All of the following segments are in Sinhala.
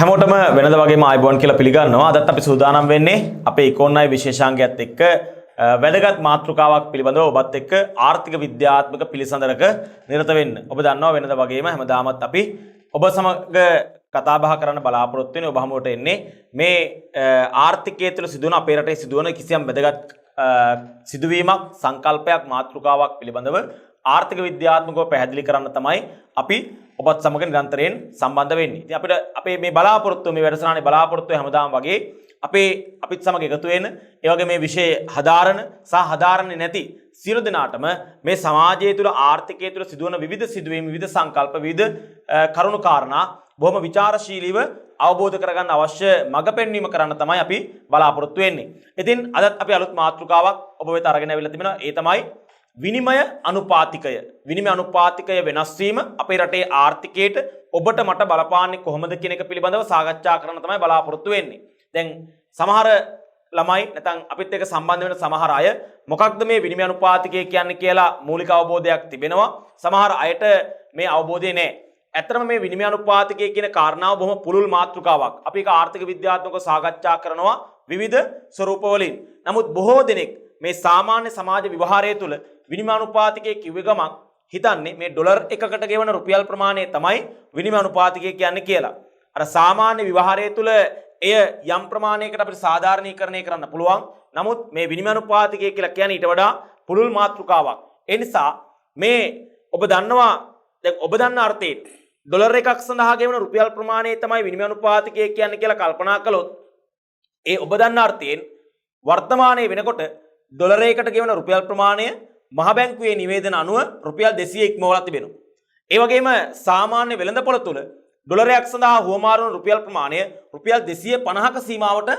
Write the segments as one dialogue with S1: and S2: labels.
S1: හැමෝටම වෙනද වගේම ආයුබෝවන් කියලා පිළිගන්නවා. අදත් අපි සූදානම් වෙන්නේ අපේ ඉකොන්නයි විශේෂාංගයත් එක්ක වැදගත් මාතෘකාවක් පිළිබඳව ඔබත් එක්ක ආර්ථික විද්‍යාත්මක පිළිසඳරක නිරත වෙන්න. ඔබ දන්නවා වෙනද වගේම හැමදාමත් අපි ඔබ සමග කතා බහ කරන්න බලාපොරොත්තු වෙන්නේ. ඔබ හමුවට එන්නේ මේ ආර්ථිකය තුළ සිදුවන අපේ රටේ සිදුවන කිසියම් වැදගත් සිදුවීමක් සංකල්පයක් මාතෘකාවක් පිළිබඳව ආර්ථික විද්‍යාත්මකව පැහැදිලි කරන්න තමයි අපි ඔබත් සමග නිරන්තරයෙන් සම්බන්ධ වෙන්නේ. ඉතින් අපිට අපේ මේ බලාපොරොත්තු මේ වැඩසටහනේ බලාපොරොත්තු හැමදාම වගේ අපිත් සමග එකතු වෙන ඒ වගේ මේ විෂය හදාරන සහ හදාරන්නේ නැති සියලු දෙනාටම මේ සමාජය තුළ ආර්ථිකය තුළ සිදුවන විවිධ සිදුවීම් විවිධ සංකල්ප විවිධ කරුණු කාරණා බොහොම විචාරශීලීව අවබෝධ කරගන්න අවශ්‍ය මඟ පෙන්වීම කරන්න තමයි අපි බලාපොරොත්තු වෙන්නේ. ඉතින් අදත් අපි අලුත් මාතෘකාවක් ඔබ වෙත අරගෙන ආවිල්ලා තිබෙනවා. ඒ තමයි විනිමය අනුපාතිකය. විනිමය අනුපාතිකය වෙනස් වීම අපේ රටේ ආර්ථිකයට ඔබට මට බලපාන්නේ කොහොමද කියන එක පිළිබඳව සාකච්ඡා කරන්න තමයි බලාපොරොත්තු වෙන්නේ. දැන් සමහර ළමයි නැත්නම් අපිත් එක්ක සම්බන්ධ වෙන සමහර අය මොකක්ද මේ විනිමය අනුපාතිකය කියන්නේ කියලා මූලික අවබෝධයක් තිබෙනවා. සමහර අයට මේ අවබෝධය නැහැ. ඇත්තටම මේ විනිමය අනුපාතිකය කියන කාරණාව බොහොම පුළුල් මාතෘකාවක්. අපි ඒක ආර්ථික විද්‍යාත්මකව සාකච්ඡා කරනවා විවිධ ස්වරූපවලින්. නමුත් බොහෝ දෙනෙක් මේ සාමාන්‍ය සමාජ ව්‍යවහාරය තුළ විනිමය අනුපාතිකය කිව්ව ගමන් හිතන්නේ මේ ඩොලර් එකකට ගෙවන රුපියල් ප්‍රමාණය තමයි විනිමය අනුපාතිකය කියන්නේ කියලා. අර සාමාන්‍ය ව්‍යවහාරය තුළ එය යම් ප්‍රමාණයකට අපිට සාධාරණීකරණය කරන්න පුළුවන්. නමුත් මේ විනිමය අනුපාතිකය කියලා කියන්නේ ඊට වඩා පුළුල් මාතෘකාවක්. ඒ නිසා මේ ඔබ දන්නවා දැන් ඔබ දන්න අර්ථයෙන් ඩොලර් එකක් සඳහා ගෙවන රුපියල් ප්‍රමාණය තමයි විනිමය අනුපාතිකය කියන්නේ කියලා කල්පනා කළොත් ඒ ඔබ දන්න අර්ථයෙන් වර්තමානයේ වෙනකොට ඩොලර් එකකට ගෙවන රුපියල් ප්‍රමාණය මහ බැංකුවේ නිවේදන අනුව රුපියල් 200 ඉක්මවලා තිබෙනවා. ඒ වගේම සාමාන්‍ය වෙළඳපොළ තුල ඩොලරයක් සඳහා හුවමාරු වන රුපියල් ප්‍රමාණය රුපියල් 250ක සීමාවට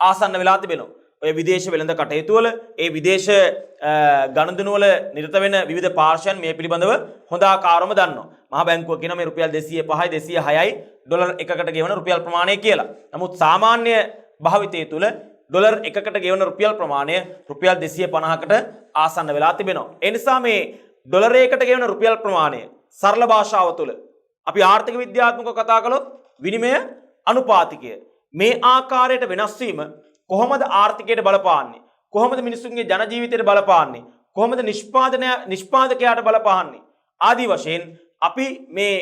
S1: ආසන්න වෙලා තිබෙනවා. ඔය විදේශ වෙළඳ කටයුතු වල ඒ විදේශ ගනුදෙනු වල නිරත වෙන විවිධ පාර්ශ්වයන් මේ පිළිබඳව හොඳ ආකාරවම දන්නවා. මහ බැංකුව කියන මේ රුපියල් 205යි 206යි ඩොලර් එකකට ගෙවන රුපියල් ප්‍රමාණය කියලා. නමුත් සාමාන්‍ය භාවිතය තුල ඩොලර් එකකට ගෙවන රුපියල් ප්‍රමාණය රුපියල් 250කට ආසන්න වෙලා තිබෙනවා. ඒ නිසා මේ ඩොලර් එකකට ගෙවන රුපියල් ප්‍රමාණය සරල භාෂාව තුළ අපි ආර්ථික විද්‍යාත්මකව කතා කළොත් විනිමය අනුපාතිකය මේ ආකාරයට වෙනස් වීම කොහොමද ආර්ථිකයට බලපාන්නේ? කොහොමද මිනිසුන්ගේ ජන ජීවිතයට බලපාන්නේ? කොහොමද නිෂ්පාදකයාට බලපාන්නේ? ආදී වශයෙන් අපි මේ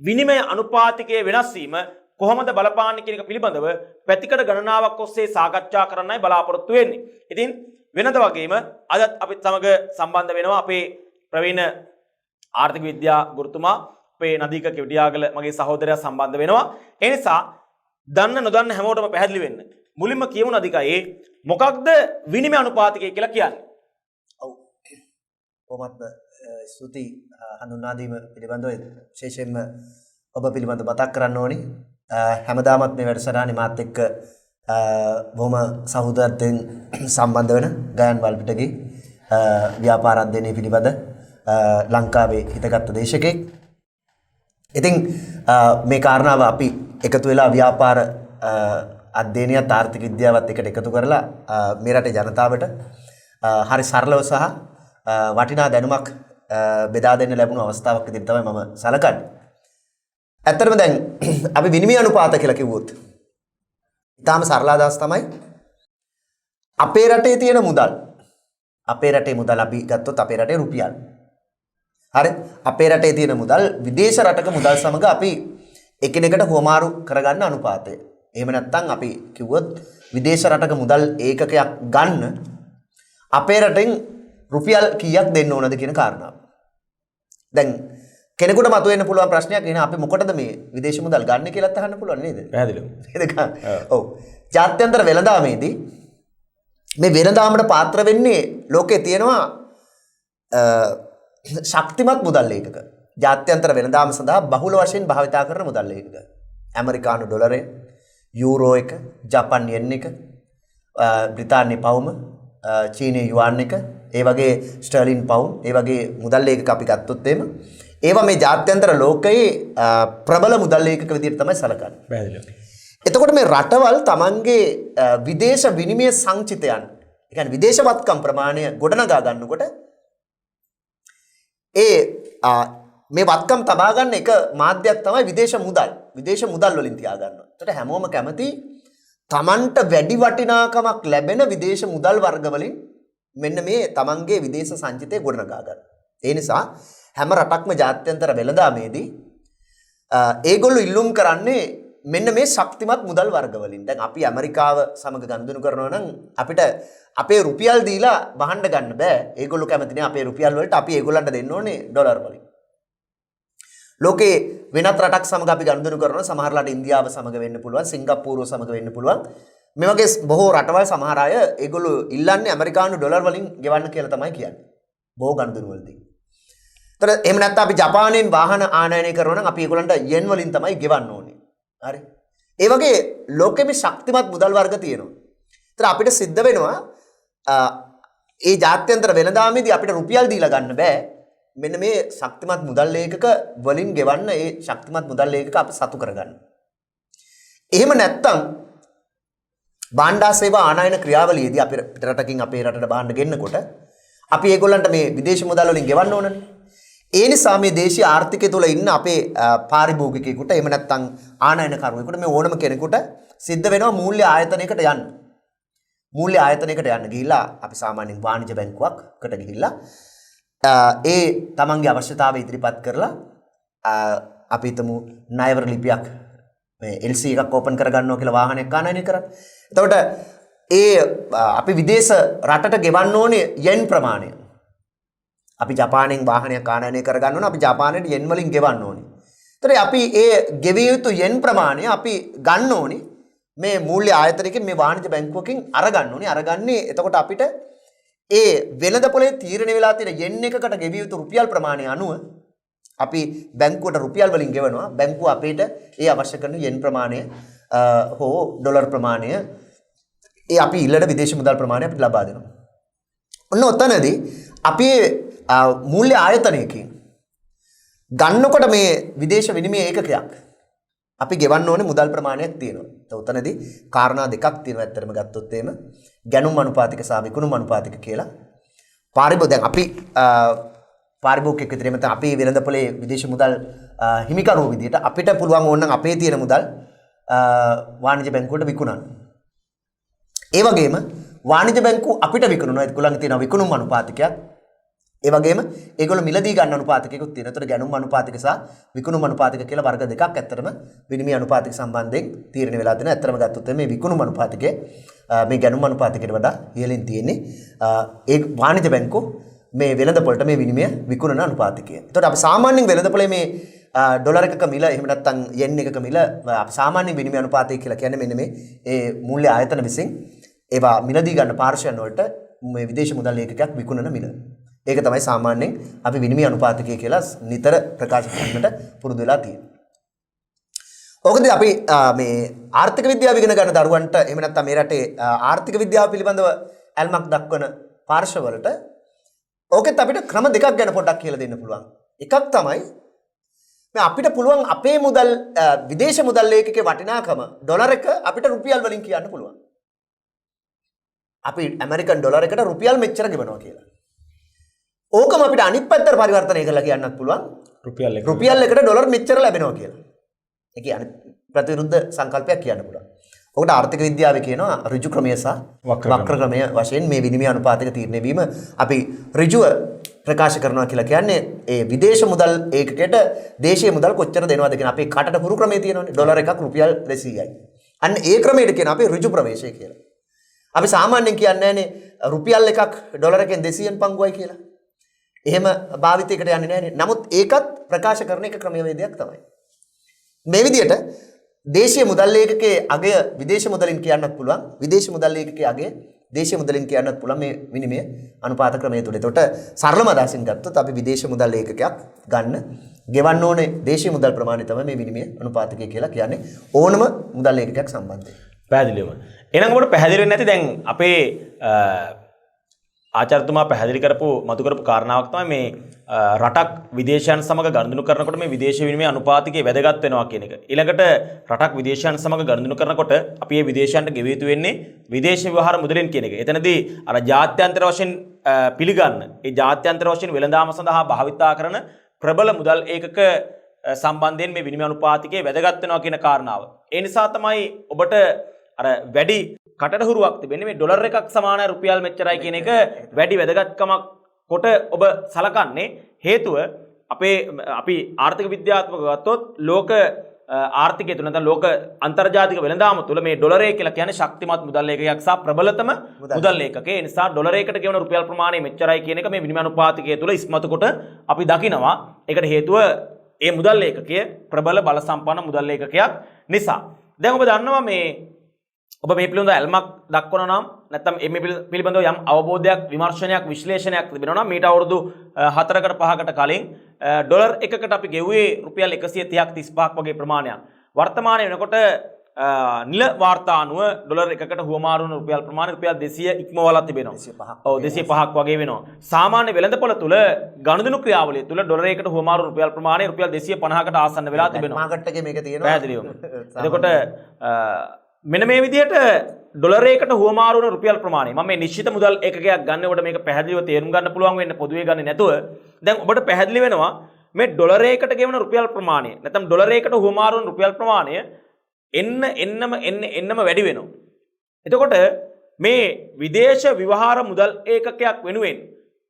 S1: විනිමය අනුපාතිකයේ වෙනස් වීම කොහොමද බලපාන්නේ කියන එක පිළිබඳව පැතිකඩ ගණනාවක් ඔස්සේ සාකච්ඡා කරන්නයි බලාපොරොත්තු වෙන්නේ. ඉතින් වෙනද වගේම අදත් අපිත් සමග සම්බන්ධ වෙනවා අපේ ප්‍රවීණ ආර්ථික විද්‍යා ගුරුතුමා අපේ නදීක කෙවඩියාගල මගේ සහෝදරයා සම්බන්ධ වෙනවා. ඒ නිසා දන්න නොදන්න හැමෝටම පැහැදිලි වෙන්න. මුලින්ම කියමු නදීකයේ මොකක්ද විනිමය අනුපාතිකය කියලා කියන්නේ?
S2: ඔව්. කොහොමද ස්තුති හඳුන්වා දීම පිළිබඳව විශේෂයෙන්ම ඔබ පිළිබඳව මතක් කරන්න ඕනි. හැමදාමත් මේ වැඩසටහනේ මාත් එක්ක බොහොම සහෝදරත්වයෙන් සම්බන්ධ වෙන ගයන් වල්පිටගේ ව්‍යාපාර අධ්‍යයනය පිළිබඳ ලංකාවේ හිතගත් දේශකෙක්. ඉතින් මේ කාරණාව අපි එකතු වෙලා ව්‍යාපාර අධ්‍යයනයත් ආර්ථික විද්‍යාවත් එකට එකතු කරලා මේ රටේ ජනතාවට හරි සරලව සහ වටිනා දැනුමක් බෙදා දෙන්න ලැබුණු අවස්ථාවක් විදිහට තමයි මම සලකන්නේ. ඇත්තටම දැන් අපි විනිමය අනුපාත කියලා කිව්වොත් ඊටාම සරල අදහස් තමයි අපේ රටේ තියෙන මුදල් අපි ගත්තොත් අපේ රටේ රුපියල් හරි අපේ රටේ තියෙන මුදල් විදේශ රටක මුදල් සමග අපි එකිනෙකට හුවමාරු කරගන්න අනුපාතය. එහෙම නැත්නම් අපි කිව්වොත් විදේශ රටක මුදල් ඒකකයක් ගන්න අපේ රටෙන් රුපියල් කීයක් දෙන්න ඕනද කියන කාරණාව. දැන් කෙනෙකුට මතුවෙන්න පුළුවන් ප්‍රශ්නයක් එන අපි මොකටද මේ විදේශ මුදල් ගන්න කියලාත් අහන්න පුළුවන් නේද?
S1: පැහැදිලිව.
S2: ඔව්. ජාත්‍යන්තර වෙළඳාමේදී මේ වෙළඳාමට පාත්‍ර වෙන්නේ ලෝකේ තියෙනවා ශක්තිමත් මුදල් ඒකක. ජාත්‍යන්තර වෙළඳාම සඳහා බහුල වශයෙන් භාවිතා කරන මුදල් ඒකක. ඇමරිකානු ඩොලරය, යූරෝ එක, ජපාන් යෙන් එක, බ්‍රිතාන්‍ය පවුම, චීනයේ යුවාන් එක, ඒ වගේ ස්ටර්ලින් පවුම්, ඒ වගේ මුදල් ඒකක අපි ගත්තොත් එහෙම ඒවා මේ ජාත්‍යන්තර ලෝකයේ ප්‍රබල මුදල් ඒකක විදිහට තමයි සැලකන්නේ.
S1: පැහැදිලිව.
S2: එතකොට මේ රටවල් තමන්ගේ විදේශ විනිමය සංචිතයන්, ඒ කියන්නේ විදේශවත්කම් ප්‍රමාණය ගොඩනගා ගන්නකොට ඒ මේ වත්කම් තබා ගන්න එක මාධ්‍යයක් තමයි විදේශ මුදල්. විදේශ මුදල් වලින් තියා ගන්නවා. ඒකට හැමෝම කැමති තමන්ට වැඩි වටිනාකමක් ලැබෙන විදේශ මුදල් වර්ග වලින් මෙන්න මේ තමන්ගේ විදේශ සංචිතය ගොඩනගා ගන්න. ඒ නිසා හැම රටක්ම ජාත්‍යන්තර වෙළඳාමේදී ඒගොල්ලෝ ඉල්ලුම් කරන්නේ මෙන්න මේ ශක්තිමත් මුදල් වර්ග වලින්. දැන් අපි ඇමරිකාව සමග ගනුදෙනු කරනවා නම් අපිට අපේ රුපියල් දීලා බහන්න ගන්න බෑ. ඒගොල්ලෝ කැමති නෑ අපේ රුපියල් වලට අපි ඒගොල්ලන්ට දෙන්න ඕනේ ඩොලර් වලින්. ලෝකේ වෙනත් රටක් සමග අපි ගනුදෙනු කරනවා සමහරලාට ඉන්දියාව සමග වෙන්න පුළුවන්, සිංගප්පූරුව සමග වෙන්න පුළුවන්. මේ වගේ බොහෝ රටවල් සමහර අය ඒගොල්ලෝ ඉල්ලන්නේ ඇමරිකානු ඩොලර් වලින් ගෙවන්න කියලා තමයි කියන්නේ. බොහෝ ගනුදෙනු වලදී. ඒතර එහෙම නැත්නම් අපි ජපානයෙන් වාහන ආනයනය කරනවා නම් අපි ඒගොල්ලන්ට යෙන් වලින් තමයි ගෙවන්න ඕනේ. හරි. ඒ වගේ ලෝකෙම ශක්තිමත් මුදල් වර්ග තියෙනවා. ඒතර අපිට සිද්ධ වෙනවා ඒ ජාත්‍යන්තර වෙළඳාමේදී අපිට රුපියල් දීලා ගන්න බෑ. මෙන්න මේ ශක්තිමත් මුදල් ලේඛක වලින් ගෙවන්න ඒ ශක්තිමත් මුදල් ලේඛක අපි සතු කරගන්න. එහෙම නැත්නම් භාණ්ඩා සේවා ආනයන ක්‍රියාවලියේදී අපි පිටරටකින් අපේ රටට භාණ්ඩ ගෙන්නකොට අපි ඒගොල්ලන්ට මේ විදේශ මුදල් වලින් ගෙවන්න ඕනනේ. ඒ නිසා මේ දේශීය ආර්ථිකය තුළ ඉන්න අපේ පාරිභෝගිකයෙකුට එහෙම නැත්නම් ආනයනකරුවෙකුට මේ ඕනම කෙනෙකුට සිද්ධ වෙනවා මූල්‍ය ආයතනයකට යන්න. මූල්‍ය ආයතනයකට යන්න ගිහිල්ලා අපි සාමාන්‍යයෙන් වාණිජ බැංකුවකට ගිහිල්ලා ඒ තමන්ගේ අවශ්‍යතාවය ඉදිරිපත් කරලා අපි හිතමු ණයවර ලිපියක් මේ LC එකක් ඕපන් කරගන්නවා කියලා වාහනයක් ආනයනය කරා. එතකොට ඒ අපි විදේශ රටට ගෙවන්න ඕනේ යෙන් ප්‍රමාණය. අපි ජපානයෙන් වාහනයක් ආනයනය කරගන්න ඕනේ. අපි ජපානයට යෙන් වලින් ගෙවන්න ඕනේ. එතකොට අපි ඒ ගෙවිය යුතු යෙන් ප්‍රමාණය අපි ගන්න ඕනේ මේ මූල්‍ය ආයතනයකින් මේ වාණිජ බැංකුවකින් අරගන්න ඕනේ. අරගන්නේ එතකොට අපිට ඒ වෙළඳපොලේ තීරණය වෙලා තියෙන යෙන් එකකට ගෙවිය යුතු රුපියල් ප්‍රමාණය අනුව අපි බැංකුවට රුපියල් වලින් ගෙවනවා. බැංකුව අපිට ඒ අවශ්‍ය කරන යෙන් ප්‍රමාණය හෝ ඩොලර් ප්‍රමාණය ඒ අපි ඊළඟ විදේශ මුදල් ප්‍රමාණය අපිට ලබා දෙනවා. ඔන්න ඔතනදී අපි මූල්‍ය ආයතනයකින් ගන්නකොට මේ විදේශ විනිමය ඒකකයක් අපි ගෙවන්න ඕනේ මුදල් ප්‍රමාණයක් තියෙනවා. උතනදී කාරණා දෙකක් තියෙනවා ඇත්තටම ගත්තොත් එහෙම ගැනුම් අනුපාතික සහ විකුණුම් අනුපාතික කියලා. දැන් අපි පාරිභෝගිකයෙක් විදිහට නැත්නම් අපි වෙළඳපොලේ විදේශ මුදල් හිමිකරුවෝ විදිහට අපිට පුළුවන් ඕන නම් අපේ තියෙන මුදල් වාණිජ බැංකුවට විකුණන්න. ඒ වගේම වාණිජ බැංකුව අපිට විකුණනවා ඒගොල්ලන්ගේ තියෙන විකුණුම් අනුපාතිකයක්. ඒ වගේම ඒගොල්ලෝ මිලදී ගන්න අනුපාතිකයකුත් තියෙනවා. ඒතර ගැනුම් අනුපාතික සහ විකුණුම් අනුපාතික කියලා වර්ග දෙකක් ඇත්තටම විනිමය අනුපාතික සම්බන්ධයෙන් තීරණය වෙලා තියෙනවා. ඇත්තටම ගත්තොත් මේ විකුණුම් අනුපාතිකය මේ ගැනුම් අනුපාතිකයට වඩා ඉහළින් තියෙන්නේ. ඒ වාණිජ බැංකුව මේ වෙළඳපොළට මේ විනිමය විකුණන අනුපාතිකය. ඒතකොට අපි සාමාන්‍යයෙන් වෙළඳපොලේ මේ ඩොලර් එකක මිල එහෙම නැත්නම් යෙන් එකක මිල අපි සාමාන්‍ය විනිමය අනුපාතය කියලා කියන්නේ මෙන්න මේ ඒ මූල්‍ය ආයතන විසින් ඒවා මිලදී ගන්න පාර්ශ්වයන් වලට මේ විදේශ මුදල් ඒකකයක් විකුණන මිල. ඒක තමයි සාමාන්‍යයෙන් අපි විනිමය අනුපාතකය කියලා නිතර ප්‍රකාශ කරන්නට පුරුදු වෙලා තියෙන්නේ. ඕකදී අපි මේ ආර්ථික විද්‍යාව ඉගෙන ගන්න දරුවන්ට එහෙම නැත්නම් මේ රටේ ආර්ථික විද්‍යාව පිළිබඳව ඇල්මක් දක්වන පාර්ශවවලට ඕකෙත් අපිට ක්‍රම දෙකක් ගැන පොඩ්ඩක් කියලා දෙන්න පුළුවන්. එකක් තමයි මේ අපිට පුළුවන් අපේ මුදල් විදේශ මුදල් ඒකකේ වටිනාකම ඩොලර් එක අපිට රුපියල් වලින් කියන්න පුළුවන්. අපි ඇමරිකන් ඩොලර් එකට රුපියල් මෙච්චර ගෙවනවා කියලා. ඕකම අපිට අනිත් පැත්තට පරිවර්තනය කරලා කියන්නත් පුළුවන් රුපියල් එකට ඩොලර් මෙච්චර ලැබෙනවා කියලා. ඒ කියන්නේ ප්‍රතිවිරුද්ධ සංකල්පයක් කියන්න පුළුවන්. ඔකට ආර්ථික විද්‍යාවේ කියනවා ඍජු ක්‍රමය සහ වක්‍ර ක්‍රමය වශයෙන් මේ විනිමය අනුපාතක තීරණය වීම අපි ඍජුව ප්‍රකාශ කරනවා කියලා කියන්නේ ඒ විදේශ මුදල් ඒකකයට දේශීය මුදල් කොච්චර දෙනවද කියන අපේ කටට හුරු ක්‍රමයේ තියෙනවනේ ඩොලර් එකක් රුපියල් 200යි. අන්න ඒ ක්‍රමයට කියන අපේ ඍජු ප්‍රවේශය කියලා. අපි සාමාන්‍යයෙන් කියන්නේ නැහනේ රුපියල් එකක් ඩොලර් එකෙන් 200න් පංගුවයි කියලා. එහෙම භාවිතයකට යන්නේ නැහනේ. නමුත් ඒකත් ප්‍රකාශ කරන එක ක්‍රමවේදයක් තමයි. මේ විදිහට දේශීය මුදල් ඒකකයේ අගය විදේශ මුදලින් කියන්නත් පුළුවන්. විදේශ මුදල් ඒකකයේ අගය දේශීය මුදලින් කියන්නත් පුළුවන් මේ විනිමය අනුපාත ක්‍රමය තුළ. ඒකට සරලම අදහසින් ගත්තොත් අපි විදේශ මුදල් ඒකකයක් ගන්න ගෙවන්න ඕනේ දේශීය මුදල් ප්‍රමාණය තමයි මේ විනිමය අනුපාතකය කියලා කියන්නේ ඕනම මුදල් ඒකකයක් සම්බන්ධයෙන්.
S1: පැහැදිලිවම. එහෙනම් ඔබට පැහැදිලි වෙන්නේ නැති දැන් අපේ ආචාර්යතුමා පැහැදිලි කරපු මතු කරපු කාරණාවක් තමයි මේ රටක් විදේශයන් සමග ගනුදෙනු කරනකොට මේ විදේශ විනිමය අනුපාතිකය වැදගත් වෙනවා කියන එක. ඊළඟට රටක් විදේශයන් සමග ගනුදෙනු කරනකොට අපි මේ විදේශයන්ට ගෙවිය යුතු වෙන්නේ විදේශ ව්‍යවහාර මුදලෙන් කියන එක. එතනදී අර ජාත්‍යන්තර වශයෙන් පිළිගන්න ඒ ජාත්‍යන්තර වශයෙන් වෙළඳාම සඳහා භාවිතා කරන ප්‍රබල මුදල් ඒකක සම්බන්ධයෙන් මේ විනිමය අනුපාතිකයේ වැදගත් වෙනවා කියන කාරණාව. ඒ නිසා තමයි ඔබට අර වැඩි කටහුරුවක් තිබෙන්නේ මේ ඩොලර් එකක් සමානයි රුපියල් මෙච්චරයි කියන එක වැඩි වැදගත්කමක් කොට ඔබ සලකන්නේ. හේතුව අපි ආර්ථික විද්‍යාත්මකව ගත්තොත් ලෝක ආර්ථිකය තුළ නැත්නම් ලෝක අන්තර්ජාතික වෙළඳාම තුළ මේ ඩොලරය කියලා කියන්නේ ශක්තිමත් මුදල් ඒකකයක් සහ ප්‍රබලතම මුදල් ඒකකය. ඒ නිසා ඩොලරයකට ගෙවන රුපියල් ප්‍රමාණය මෙච්චරයි කියන එක මේ විනිමය අනුපාතිකය තුළ ඉස්මතු කොට අපි දකිනවා. ඒකට හේතුව ඒ මුදල් ඒකකය ප්‍රබල බල සම්පන්න මුදල් ඒකකයක් නිසා. දැන් ඔබ දන්නවා මේ ඔබ මේ පිළිබඳව ඇල්මක් දක්වනවා නම් නැත්නම් මේ පිළිබඳව යම් අවබෝධයක් විමර්ශනයක් විශ්ලේෂණයක් තිබෙනවා නම් මීට අවුරුදු 4කට 5කට කලින් ඩොලර් එකකට අපි ගෙවුවේ රුපියල් 130ක් 35ක් වගේ ප්‍රමාණයක්. වර්තමානයේ වෙනකොට නිල වාර්තා අනුව ඩොලර් එකකට හුවමාරු වන රුපියල් ප්‍රමාණය රුපියල් 200 ඉක්මවලා තිබෙනවා. ඔව් 205ක් වගේ වෙනවා. සාමාන්‍ය වෙළඳපොළ තුල ගනුදෙනු ක්‍රියාවලිය තුල ඩොලර් එකකට හුවමාරු රුපියල් ප්‍රමාණය රුපියල් 250කට ආසන්න වෙලා තිබෙනවා.
S2: මාකට් එකේ මේක තියෙනවා.
S1: පැහැදිලිවම. එතකොට මෙන්න මේ විදිහට ඩොලරයකට හුවමාරු වන රුපියල් ප්‍රමාණය මම මේ නිශ්චිත මුදල් ඒකකයක් ගන්නකොට මේක පැහැදිලිව තේරුම් ගන්න පුළුවන් වෙන්න පොදුවේ ගන්නේ නැතුව දැන් ඔබට පැහැදිලි වෙනවා මේ ඩොලරයකට ගෙවන රුපියල් ප්‍රමාණය නැත්නම් ඩොලරයකට හුවමාරු වන රුපියල් ප්‍රමාණය එන්නම වැඩි වෙනවා. එතකොට මේ විදේශ විවහාර මුදල් ඒකකයක් වෙනුවෙන්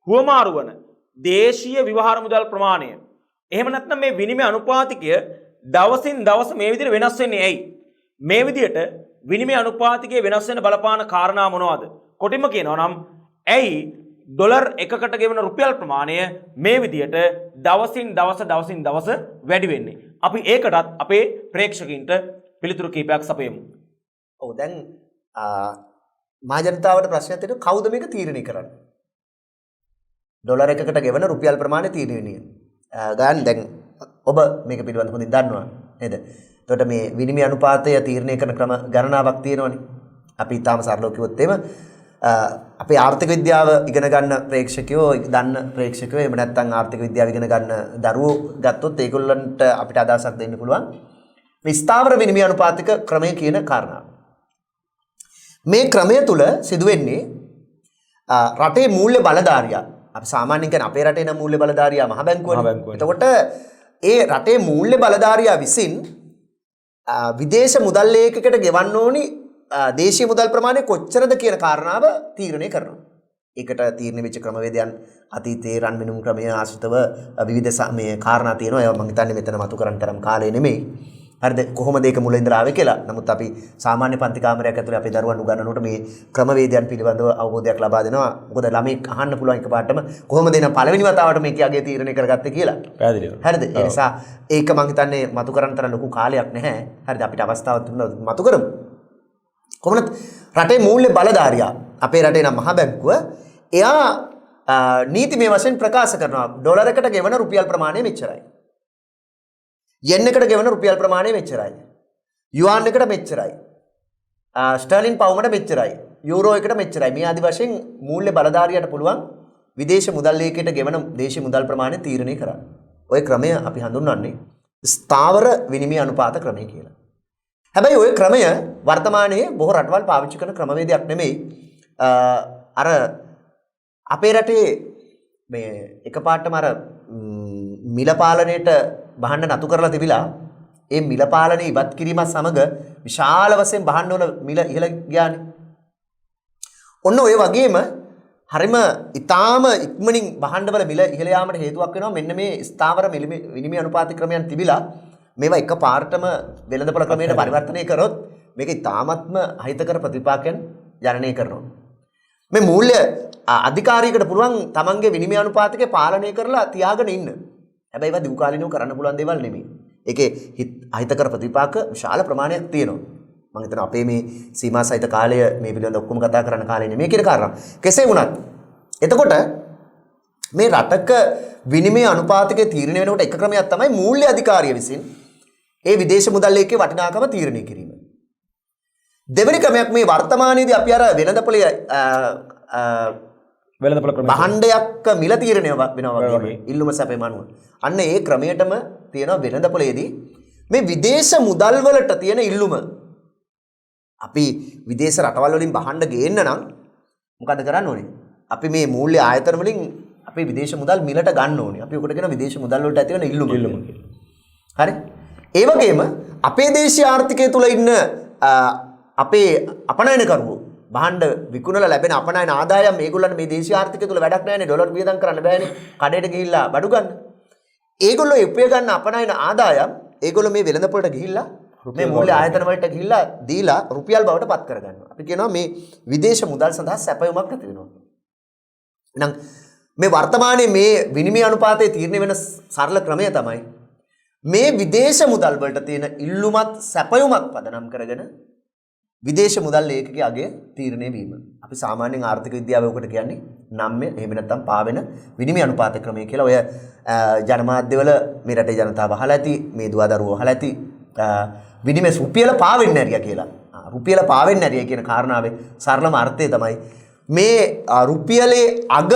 S1: හුවමාරු වන දේශීය විවහාර මුදල් ප්‍රමාණය එහෙම නැත්නම් මේ විනිමය අනුපාතිකය දවසින් දවස මේ විදිහට වෙනස් වෙන්නේ ඇයි? මේ විදිහට විනිමය අනුපාතිකයේ වෙනස් වෙන බලපාන කාරණා මොනවද? කොටින්ම කියනවා නම් ඇයි ඩොලර් එකකට ගෙවන රුපියල් ප්‍රමාණය මේ විදිහට දවසින් දවස වැඩි වෙන්නේ? අපි ඒකටත් අපේ ප්‍රේක්ෂකයින්ට පිළිතුරු කීපයක් සපයමු.
S2: ඔව් දැන් මහජනතාවට ප්‍රශ්නයක් තියෙනවා කවුද මේක තීරණය කරන්නේ? ඩොලර් එකකට ගෙවන රුපියල් ප්‍රමාණය තීරණය ගන්න දැන් ඔබ මේක පිළිබඳව හොඳින් දන්නවා නේද? එතකොට මේ විනිමය අනුපාතය තීරණය කරන ක්‍රම ගණනාවක් තියෙනවනේ. අපි ඊටාම සරලව කිව්වොත් එහෙම අපේ ආර්ථික විද්‍යාව ඉගෙන ගන්න ප්‍රේක්ෂකයෝ දන්න ප්‍රේක්ෂකයෝ එහෙම නැත්නම් ආර්ථික විද්‍යාව ඉගෙන ගන්න දරුවෝ ගත්තොත් ඒගොල්ලන්ට අපිට අදහසක් දෙන්න පුළුවන් මේ ස්ථාවර විනිමය අනුපාතික ක්‍රමය කියන කාරණාව. මේ ක්‍රමය තුල සිදුවෙන්නේ රටේ මූල්‍ය බලධාරියා අපි සාමාන්‍යයෙන් කියන්නේ අපේ රටේ නම් මූල්‍ය බලධාරියා මහ බැංකුවනේ. එතකොට ඒ රටේ මූල්‍ය බලධාරියා විසින් විදේශ මුදල් ඒකකයකට ගෙවන්න ඕනි දේශීය මුදල් ප්‍රමාණය කොච්චරද කියන කාරණාව තීරණය කරනවා. ඒකට තීරණය වෙච්ච ක්‍රමවේදයන් අතීතයේ රන් මිනුම් ක්‍රමය ආශ්‍රිතව විවිධ මේ කාරණා තියෙනවා. ඒවා මම හිතන්නේ මෙතන මතු කරන්න තරම් කාලය නෙමෙයි. හරිද? කොහොමද ඒක මුල ඉඳලා ආවේ කියලා. නමුත් අපි සාමාන්‍ය පන්ති කාමරයක් ඇතුලේ අපේ දරුවන් උගන්වනකොට මේ ක්‍රමවේදයන් පිළිබඳව අවබෝධයක් ලබා දෙනවා. මොකද ළමෙක් අහන්න පුළුවන් එකපාරටම කොහොමද එන පළවෙනි වතාවට මේක යගේ තීරණය කරගත්තේ කියලා.
S1: පැහැදිලිව.
S2: හරිද? ඒ නිසා ඒක මම හිතන්නේ මතු කරන්න තරම් ලොකු කාලයක් නැහැ. හරිද? අපිට අවස්ථාවක් දුන්නා මතු කරමු. කොහොමද රටේ මූල්‍ය බලධාරියා අපේ රටේ නම් මහ බැංකුව එයා නීතිමය වශයෙන් ප්‍රකාශ කරනවා ඩොලර් එකට ගෙවන රුපියල් ප්‍රමාණය මෙච්චරයි. යෙන් එකට ගෙවන රුපියල් ප්‍රමාණය මෙච්චරයි. යුවාන් එකට මෙච්චරයි. ස්ටර්ලින් පවුමට මෙච්චරයි. යූරෝ එකට මෙච්චරයි. මේ ආදි වශයෙන් මූල්‍ය බලධාරියාට පුළුවන් විදේශ මුදල් ලේකයට ගෙවන දේශීය මුදල් ප්‍රමාණය තීරණය කරන්න. ওই ක්‍රමය අපි හඳුන්වන්නේ ස්ථාවර විනිමය අනුපාත ක්‍රමය කියලා. හැබැයි ওই ක්‍රමය වර්තමානයේ බොහෝ රටවල් පාවිච්චි කරන ක්‍රමවේදයක් නෙමෙයි. අර අපේ රටේ මේ එකපාරටම අර මිල පාලනයට බහන්න නතු කරලා තිබිලා ඒ මිල පාලනය ඉවත් කිරීමත් සමග විශාල වශයෙන් බහන්න ඕන මිල ඉහළ ගියානේ. ඔන්න ඔය වගේම හරිම ඊටාම ඉක්මනින් බහන්න බල මිල ඉහළ යාමට හේතුවක් වෙනවා මෙන්න මේ ස්ථාවර විනිමය අනුපාත ක්‍රමයන් තිබිලා මේවා එකපාරටම වෙළඳපොළ ක්‍රමයට පරිවර්තනය කරොත් මේක ඊටාමත්ම අහිතකර ප්‍රතිපාකයන් ජනනය කරනවා. මේ මූල්‍ය අධිකාරියකට පුළුවන් තමන්ගේ විනිමය අනුපාතකේ පාලනය කරලා තියාගෙන ඉන්න. හැබැයි ඒවා දිගුකාලීනව කරන්න පුළුවන් දේවල් නෙමෙයි. ඒකේ අහිතකර ප්‍රතිපාක විශාල ප්‍රමාණයක් තියෙනවා. මම හිතනවා අපේ මේ සීමා සහිත කාලය මේ පිළිබඳව ඔක්කොම කතා කරන්න කාලය නෙමෙයි කියන කාරණා. කෙසේ වුණත් එතකොට මේ රටක විනිමය අනුපාතකයේ තීරණය වෙනකොට එක ක්‍රමයක් තමයි මූල්‍ය අධිකාරිය විසින් ඒ විදේශ මුදල් ලේකයේ වටිනාකම තීරණය කිරීම. දෙවෙනි ක්‍රමයක් මේ වර්තමානයේදී අපි අර වෙළඳපොළේ භාණ්ඩයක් මිල තීරණය වෙනවා වගේ ඉල්ලුම සැපෙම අනුව. අන්න ඒ ක්‍රමයටම තියෙනවා වෙළඳපොළේදී මේ විදේශ මුදල් වලට තියෙන ඉල්ලුම. අපි විදේශ රටවල් වලින් භාණ්ඩ ගේන්න නම් මොකද කරන්න ඕනේ? අපි මේ මූල්‍ය ආයතන වලින් අපේ විදේශ මුදල් මිලට ගන්න ඕනේ. අපි ඔකට කියන විදේශ මුදල් වලට ඇති වෙන ඉල්ලුම කියලා. හරි. ඒ වගේම අපේ දේශීය ආර්ථිකය තුල ඉන්න අපේ අපනයනකරුවෝ භාණ්ඩ විකුණලා ලැබෙන අපනයන ආදායම් මේගොල්ලන් මේ දේශීය ආර්ථිකය තුල වැඩක් නැහැනේ. ඩොලර් වියදම් කරන්න බෑනේ. කඩේට ගිහිල්ලා බඩු ගන්න. ඒගොල්ලෝ උපය ගන්න අපනයන ආදායම් ඒගොල්ලෝ මේ වෙළඳපොළට ගිහිල්ලා මේ මූල්‍ය ආයතන වලට ගිහිල්ලා දීලා රුපියල් බවට පත් කරගන්නවා. අපි කියනවා මේ විදේශ මුදල් සඳහා සැපයුමක් ඇති වෙනවා. එහෙනම් මේ වර්තමානයේ මේ විනිමය අනුපාතයේ තීරණය වෙන සරල ක්‍රමය තමයි මේ විදේශ මුදල් වලට තියෙන ඉල්ලුමත් සැපයුමත් පදනම් කරගෙන විදේශ මුදල් ලේඛකගේ අගය තීරණය වීම. අපි සාමාන්‍යයෙන් ආර්ථික විද්‍යාවේ උකට කියන්නේ නම්ය එහෙම නැත්නම් පාවෙන විනිමය අනුපාත ක්‍රමය කියලා. ඔය ජනමාධ්‍යවල මේ රටේ ජනතාව අහලා ඇති, මේ දුවදරුවෝ අහලා ඇති විනිමය රුපියල පාවෙන්නේ නැරියා කියලා. රුපියල පාවෙන්නේ නැරියා කියන කාරණාවේ සරලම අර්ථය තමයි මේ රුපියලේ අගය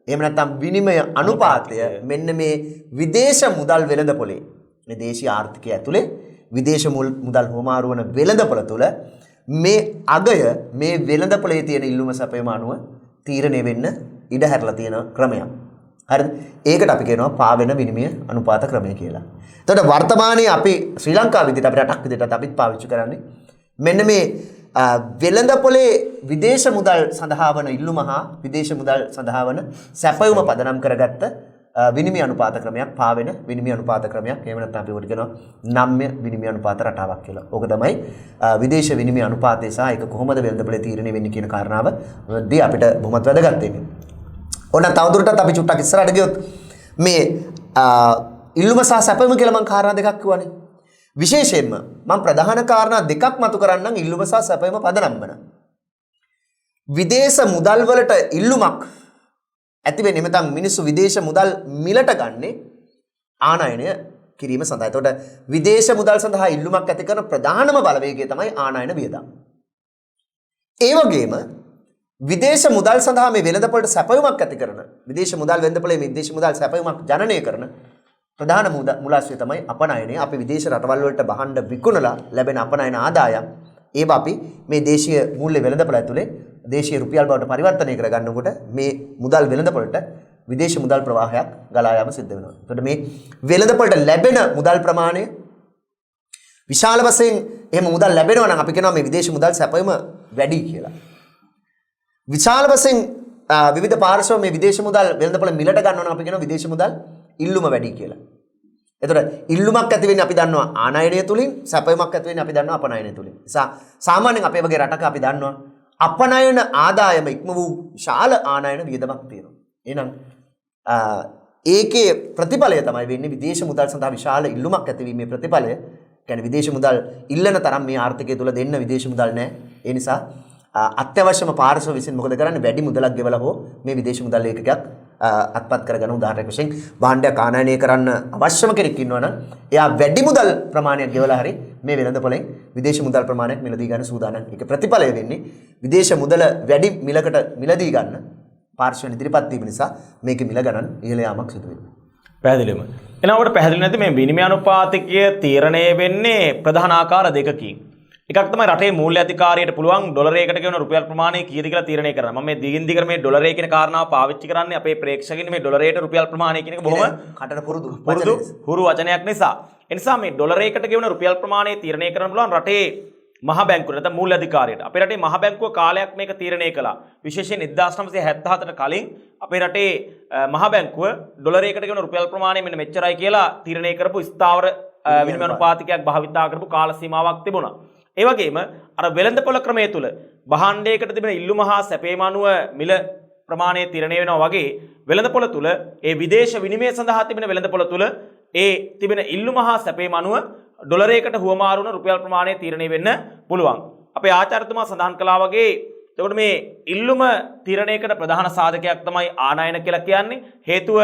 S2: එහෙම නැත්නම් විනිමය අනුපාතය මෙන්න මේ විදේශ මුදල් වෙළඳපොලේ මේ දේශීය ආර්ථිකය ඇතුලේ විදේශ මුදල් හොමාරු වන වෙළඳපොළ තුළ මේ අගය මේ වෙළඳපොලේ තියෙන ඉල්ලුම සැපයීම අනුව තීරණය වෙන්න ඉඩ හැරලා තියෙන ක්‍රමයක්. හරිද? ඒකට අපි කියනවා පාවෙන විනිමය අනුපාත ක්‍රමය කියලා. එතකොට වර්තමානයේ අපි ශ්‍රී ලංකාව විදිහට අපේ රටක් විදිහට අපිත් පාවිච්චි කරන්නේ මෙන්න මේ වෙළඳපොලේ විදේශ මුදල් සඳහා වන ඉල්ලුම හා විදේශ මුදල් සඳහා වන සැපයුම පදනම් කරගත්ත විනිමය අනුපාත ක්‍රමයක්, පාවෙන විනිමය අනුපාත ක්‍රමයක්. එහෙම නැත්නම් අපි උකට කියනවා නම්ය විනිමය අනුපාත රටාවක් කියලා. ඕක තමයි විදේශ විනිමය අනුපාතය සහ ඒක කොහොමද වෙළඳපොලේ තීරණය වෙන්නේ කියන කාරණාව දී අපිට බොහොමත් වැදගත් වෙන්නේ. ඕන තවදුරටත් අපි චුට්ටක් ඉස්සරහට ගියොත් මේ ඉල්ලුම සහ සැපයුම කියලා මම කාරණා දෙකක් කිව්වනේ. විශේෂයෙන්ම මම ප්‍රධාන කාරණා දෙකක් මතු කරන්නම් ඉල්ලුම සහ සැපයුම පදනම් වන. විදේශ මුදල් වලට ඉල්ලුමක් ඇති වෙන්නේ නැත්නම් මිනිස්සු විදේශ මුදල් මිලට ගන්නේ ආනයනය කිරීම සඳහා. එතකොට විදේශ මුදල් සඳහා ඉල්ලුමක් ඇති කරන ප්‍රධානම බලවේගය තමයි ආනයන වියදම්. ඒ වගේම විදේශ මුදල් සඳහා මේ වෙළඳපොළට සැපයුමක් ඇති කරන විදේශ මුදල් වෙළඳපොලේ විදේශ මුදල් සැපයුමක් ජනනය කරන ප්‍රධාන මුලාශ්‍රය තමයි අපනයනය. අපි විදේශ රටවල් වලට භාණ්ඩ විකුණලා ලැබෙන අපනයන ආදායම් ඒවා අපි මේ දේශීය මූල්‍ය වෙළඳපොළ ඇතුලේ දේශීය රුපියල් බවට පරිවර්තනය කරගන්නකොට මේ මුදල් වෙළඳපොළට විදේශ මුදල් ප්‍රවාහයක් ගලා යාම සිද්ධ වෙනවා. එතකොට මේ වෙළඳපොළට ලැබෙන මුදල් ප්‍රමාණය විශාල වශයෙන් එහෙම මුදල් ලැබෙනවා නම් අපි කියනවා මේ විදේශ මුදල් සැපයීම වැඩි කියලා. විශාල වශයෙන් විවිධ පාර්ශ්ව මේ විදේශ මුදල් වෙළඳපොළ මිලට ගන්නවා නම් අපි කියනවා විදේශ මුදල් ඉල්ලුම වැඩි කියලා. එතකොට ඉල්ලුමක් ඇති වෙන්නේ අපි දන්නවා ආනයනය තුලින්, සැපයීමක් ඇති වෙන්නේ අපි දන්නවා අපනයනය තුලින්. සාමාන්‍යයෙන් අපේ වගේ රටක අපි දන්නවා අපනයන ආදායම ඉක්ම වූ විශාල ආනයන වියදමක් තියෙනවා. එහෙනම් ඒකේ ප්‍රතිඵලය තමයි වෙන්නේ විදේශ මුදල් සඳහා විශාල ඉල්ලුමක් ඇතිවීමේ ප්‍රතිඵලය. කියන්නේ විදේශ මුදල් ඉල්ලන තරම් මේ ආර්ථිකය තුල දෙන්න විදේශ මුදල් නැහැ. ඒ නිසා අත්‍යවශ්‍යම පාර්ශ්ව විසින් මොකද කරන්නේ? වැඩි මුදලක් ගෙවලා හෝ මේ විදේශ මුදල් ඒකකයක් අත්පත් කරගෙන උදාහරණයක් වශයෙන් භාණ්ඩයක් ආනයනය කරන්න අවශ්‍යම කෙනෙක් ඉන්නවනම් එයා වැඩි මුදල් ප්‍රමාණයක් ගෙවලා හරි මේ වෙළඳපොළෙන් විදේශ මුදල් ප්‍රමාණයක් මිලදී ගන්න සූදානම්. ඒක ප්‍රතිඵලය වෙන්නේ විදේශ මුදල වැඩි මිලකට මිලදී ගන්න පාර්ශ්වයෙන් ඉදිරිපත් වීම නිසා මේකේ මිල ගණන් ඉහළ යාමක් සිදු වෙනවා.
S1: පැහැදිලිවම. එනකොට පැහැදිලි නැති මේ විනිමය අනුපාතකය තීරණය වෙන්නේ ප්‍රධාන ආකාර දෙකකින්. එකක් තමයි රටේ මූල්‍ය අධිකාරියට පුළුවන් ඩොලරයකට ගෙවන රුපියල් ප්‍රමාණය කීයද කියලා තීරණය කරන්න. මම මේ දිගින් දිගට මේ ඩොලරය කියන කාරණාව පාවිච්චි කරන්නේ අපේ ප්‍රේක්ෂකින් මේ ඩොලරයට රුපියල් ප්‍රමාණය කියන එක බොහොම
S2: කටට
S1: පුරුදු වචනයක් නිසා. ඒ නිසා මේ ඩොලරයකට ගෙවන රුපියල් ප්‍රමාණය තීරණය කරන්න පුළුවන් රටේ මහ බැංකුවට නැත්නම් මූල්‍ය අධිකාරියට. අපේ රටේ මහ බැංකුව කාලයක් මේක තීරණය කළා. විශේෂයෙන් 1977ට කලින් අපේ රටේ මහ බැංකුව ඩොලරයකට ගෙවන රුපියල් ප්‍රමාණය මෙන්න මෙච්චරයි කියලා තීරණය කරපු ස්ථාවර විනිමය අනුපාතකයක් භාවිතා කරපු කාල සීමාවක් තිබුණා. ඒ වගේම අර වෙළඳපොළ ක්‍රමය තුල භාණ්ඩයකට තිබෙන ඉල්ලුම හා සැපයීම අනුව මිල ප්‍රමාණය තීරණය වෙනවා වගේ වෙළඳපොළ තුල ඒ විදේශ විනිමය සඳහා තිබෙන වෙළඳපොළ තුල ඒ තිබෙන ඉල්ලුම හා සැපයීම අනුව ඩොලරයකට හුවමාරු වන රුපියල් ප්‍රමාණය තීරණය වෙන්න පුළුවන්. අපේ ආචාර්යතුමා සඳහන් කළා වගේ එතකොට මේ ඉල්ලුම තීරණය කරන ප්‍රධාන සාධකයක් තමයි ආනයන කියලා කියන්නේ. හේතුව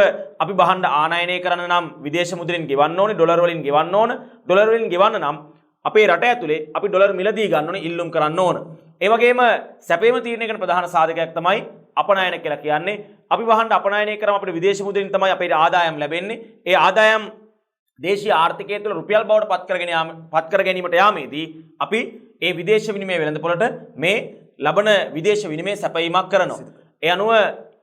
S1: අපි භාණ්ඩ ආනයනය කරන්න නම් විදේශ මුද්‍රෙන් ගෙවන්න ඕනේ, ඩොලර් වලින් ගෙවන්න ඕන. ඩොලර් වලින් ගෙවන්න නම් අපේ රට ඇතුලේ අපි ඩොලර් මිලදී ගන්න ඕනේ, ඉල්ලුම් කරන්න ඕන. ඒ වගේම සැපයීම තීරණය කරන ප්‍රධාන සාධකයක් තමයි අපනයන කියලා කියන්නේ. අපි භාණ්ඩ අපනයනය කරාම අපිට විදේශ මුද්‍රෙන් තමයි අපේ ආදායම් ලැබෙන්නේ. ඒ ආදායම් දේශීය ආර්ථිකය තුළ රුපියල් බවට පත් කර ගැනීමට යාමේදී අපි ඒ විදේශ විනිමය වෙළඳපොළට මේ ලබන විදේශ විනිමය සැපයීමක් කරනවා. ඒ අනුව